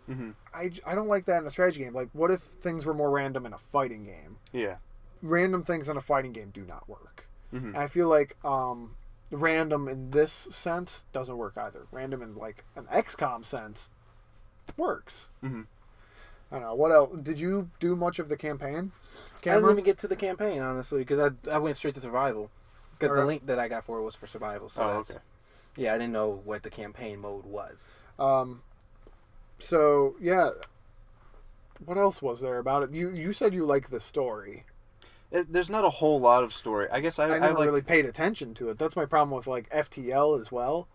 I don't like that in a strategy game. Like, what if things were more random in a fighting game? Yeah. Random things in a fighting game do not work. And I feel like random in this sense doesn't work either. Random in like an XCOM sense works. I don't know. What else? Did you do much of the campaign, Cameron? I didn't even get to the campaign, honestly, because I went straight to survival. Because the link that I got for it was for survival. So okay. Yeah, I didn't know what the campaign mode was. So, yeah. What else was there about it? You said you liked the story. There's not a whole lot of story. I guess I never really paid attention to it. That's my problem with like FTL as well.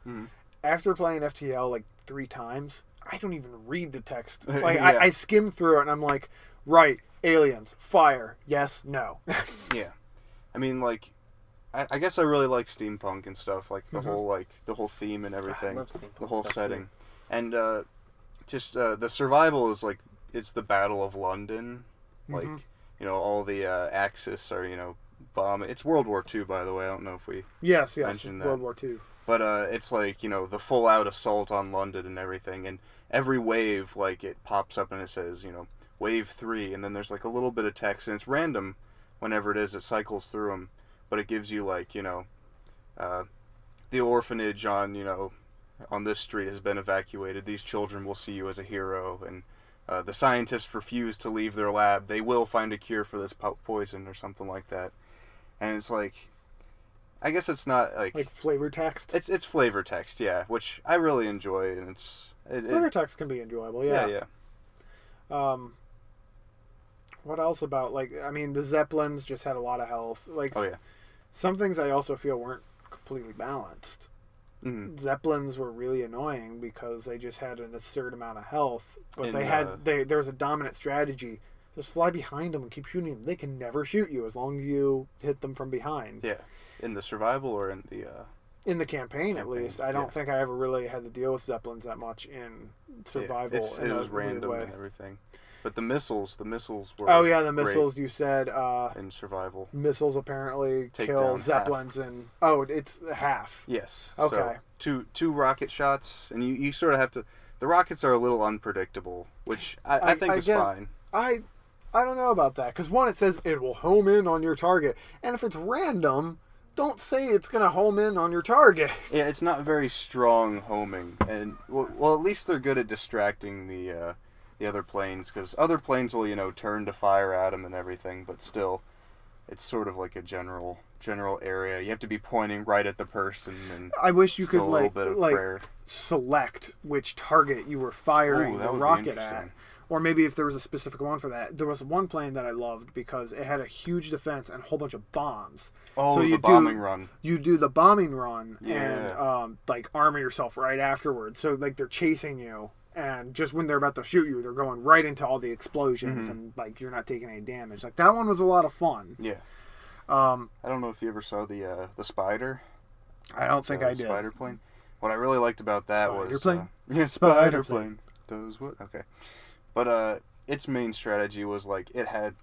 After playing FTL like 3 times, I don't even read the text. Like I skim through it and I'm like, right, aliens, fire, yes, no. Yeah. I mean, like, I guess I really like steampunk and stuff, like the whole theme and everything. I love steampunk the whole stuff setting. Too. And the survival is like, it's the Battle of London. Like, you know, all the Axis are, you know, bombing. It's World War II, by the way. I don't know if we mentioned that. World War II. But it's like, you know, the full-out assault on London and everything. And every wave, like, it pops up and it says, you know, Wave 3. And then there's, like, a little bit of text. And it's random whenever it is. It cycles through them. But it gives you, like, you know, the orphanage on, you know, on this street has been evacuated. These children will see you as a hero. And the scientists refuse to leave their lab. They will find a cure for this poison or something like that. And it's like, I guess it's not Like flavor text. it's flavor text, yeah, which I really enjoy, and Flavor text can be enjoyable. Yeah. What else about, like, I mean, the Zeppelins just had a lot of health. Like, oh yeah, some things I also feel weren't completely balanced. mm-hmm. Zeppelins were really annoying because they just had an absurd amount of health, but And, there was a dominant strategy. Just fly behind them and keep shooting them. They can never shoot you as long as you hit them from behind. Yeah, in the survival or in the campaign, at least. I don't think I ever really had to deal with Zeppelins that much in survival. Yeah, it was random and everything. But the missiles were. Oh yeah, the missiles you said. In survival, missiles apparently take kill down Zeppelins half. and it's half. Yes. Okay. So two rocket shots, and you sort of have to. The rockets are a little unpredictable, which I think is fine. I don't know about that, because one, it says it will home in on your target, and if it's random, don't say it's gonna home in on your target. Yeah, it's not very strong homing, and well, at least they're good at distracting the other planes, because other planes will turn to fire at them and everything, but still, it's sort of like a general area. You have to be pointing right at the person, and I wish you could a little bit of prayer. Select which target you were firing the rocket at. Or maybe if there was a specific one for that. There was one plane that I loved because it had a huge defense and a whole bunch of bombs. Oh, so the bombing run. You do the bombing run yeah. and like armor yourself right afterwards. So like they're chasing you, and just when they're about to shoot you, they're going right into all the explosions, and like you're not taking any damage. Like that one was a lot of fun. Yeah. I don't know if you ever saw the Spider. I don't think I did. Spider plane. What I really liked about that was plane. Spider plane does what? Okay. But its main strategy was like it had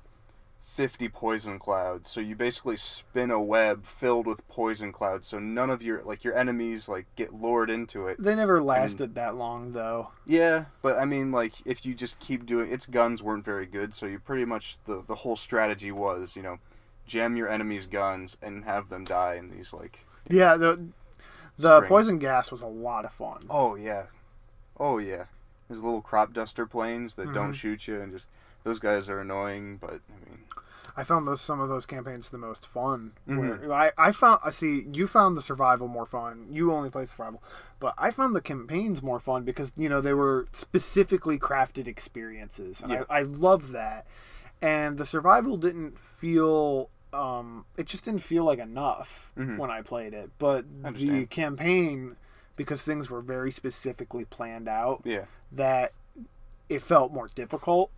50 poison clouds, so you basically spin a web filled with poison clouds, so none of your enemies get lured into it. They never lasted that long though. Yeah, but I mean, if you just keep doing its guns weren't very good, so you pretty much the whole strategy was jam your enemy's guns and have them die in these yeah, the poison gas was a lot of fun. Oh yeah. There's little crop duster planes that don't shoot you, and just those guys are annoying. But I mean, I found some of those campaigns the most fun. Where I found you found the survival more fun. You only play survival, but I found the campaigns more fun because they were specifically crafted experiences, and I love that. And the survival didn't feel. It just didn't feel like enough when I played it. But the campaign, because things were very specifically planned out, that it felt more difficult.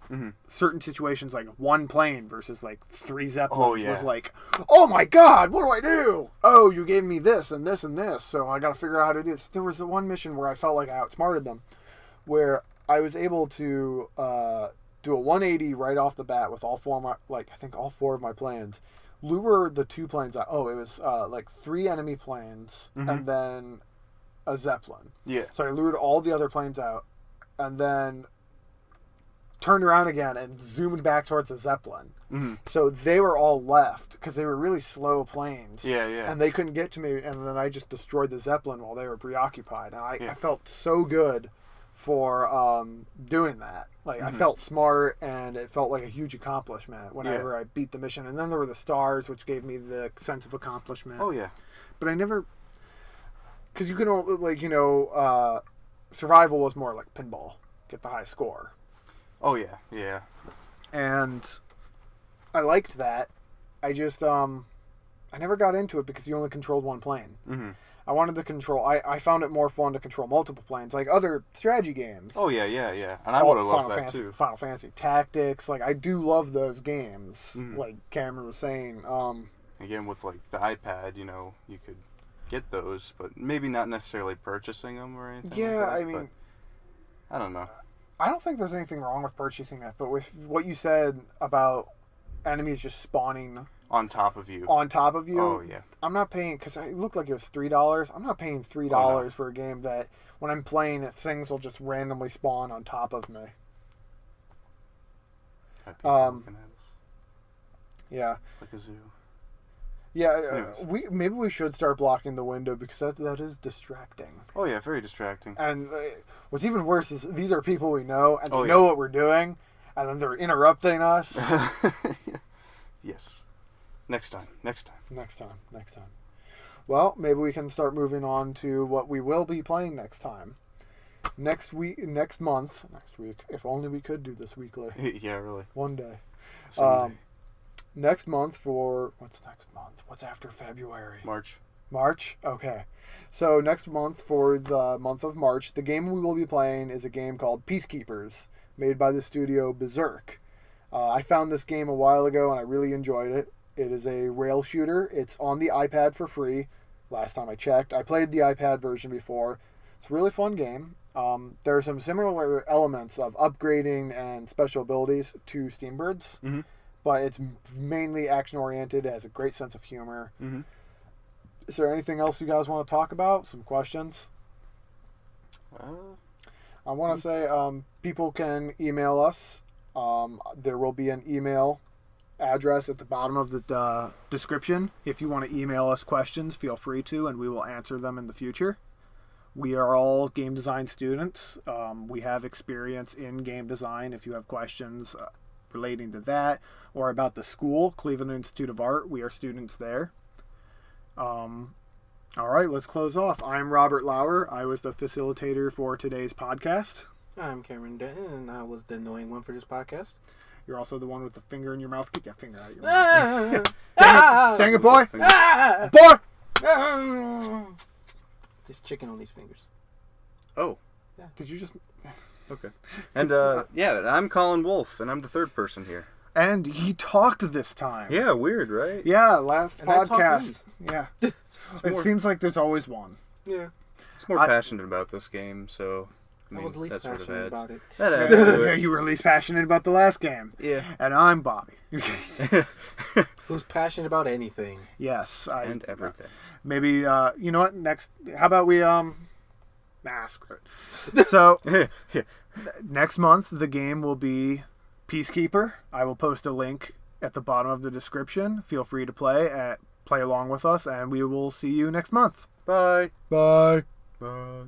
Certain situations, like one plane versus 3 Zeppelins, was like, oh my god, what do I do? Oh, you gave me this and this and this, so I gotta figure out how to do this. There was one mission where I felt like I outsmarted them, where I was able to do a 180 right off the bat with all 4 of my, I think all 4 of my planes. Lure the 2 planes out. Oh, it was 3 enemy planes and then a Zeppelin. Yeah. So I lured all the other planes out and then turned around again and zoomed back towards the Zeppelin. So they were all left because they were really slow planes. Yeah. And they couldn't get to me, and then I just destroyed the Zeppelin while they were preoccupied. And I felt so good for doing that. I felt smart, and it felt like a huge accomplishment whenever I beat the mission. And then there were the stars, which gave me the sense of accomplishment. Oh yeah. But I never, because you can only survival was more like pinball, get the high score. Oh yeah. And I liked that. I just I never got into it because you only controlled one plane. I wanted to control. I found it more fun to control multiple planes, like other strategy games. Oh yeah. And I would have loved that too. Final Fantasy Tactics, I do love those games. Like Cameron was saying. Again, with the iPad, you could get those, but maybe not necessarily purchasing them or anything. Yeah, I mean, I don't know. I don't think there's anything wrong with purchasing it, but with what you said about enemies just spawning on top of you. Oh yeah. I'm not paying, because it looked like it was $3. I'm not paying $3 for a game that when I'm playing it, things will just randomly spawn on top of me. Yeah. It's like a zoo. Yeah, maybe we should start blocking the window because that is distracting. Oh yeah, very distracting. And what's even worse is these are people we know, and they know what we're doing, and then they're interrupting us. Yes. Next time. Well, maybe we can start moving on to what we will be playing next time. Next week, next week. If only we could do this weekly. Yeah, really. One day. Someday. Next month for... What's next month? What's after February? March? Okay. So next month, for the month of March, the game we will be playing is a game called Peacekeepers, made by the studio Berserk. I found this game a while ago and I really enjoyed it. It is a rail shooter. It's on the iPad for free, last time I checked. I played the iPad version before. It's a really fun game. There are some similar elements of upgrading and special abilities to SteamBirds, but it's mainly action-oriented. It has a great sense of humor. Is there anything else you guys want to talk about? Some questions? I want to say people can email us. There will be an email address at the bottom of the description. If you want to email us questions, feel free to, and we will answer them in the future. We are all game design students. We have experience in game design. If you have questions relating to that or about the school, Cleveland Institute of Art, we are students there. All right, let's close off. I'm Robert Lauer. I was the facilitator for today's podcast. I'm Cameron Denton, and I was the annoying one for this podcast. You're also the one with the finger in your mouth. Get that finger out of your mouth. Dang it, boy! Boy! Just chicken on these fingers. Oh. Yeah. Did you just... Okay. And, I'm Colin Wolf, and I'm the third person here. And he talked this time. Yeah, weird, right? Yeah, last And I talk podcast. least. Yeah. It seems like there's always one. Yeah. It's more passionate about this game, so... I was least that sort of passionate adds. about it. That adds to it. You were least passionate about the last game. Yeah. And I'm Bobby. Who's passionate about anything? Yes. And everything. Maybe, you know what, next... How about we, screw it. So, next month, the game will be Peacekeeper. I will post a link at the bottom of the description. Feel free to play along with us, and we will see you next month. Bye. Bye. Bye.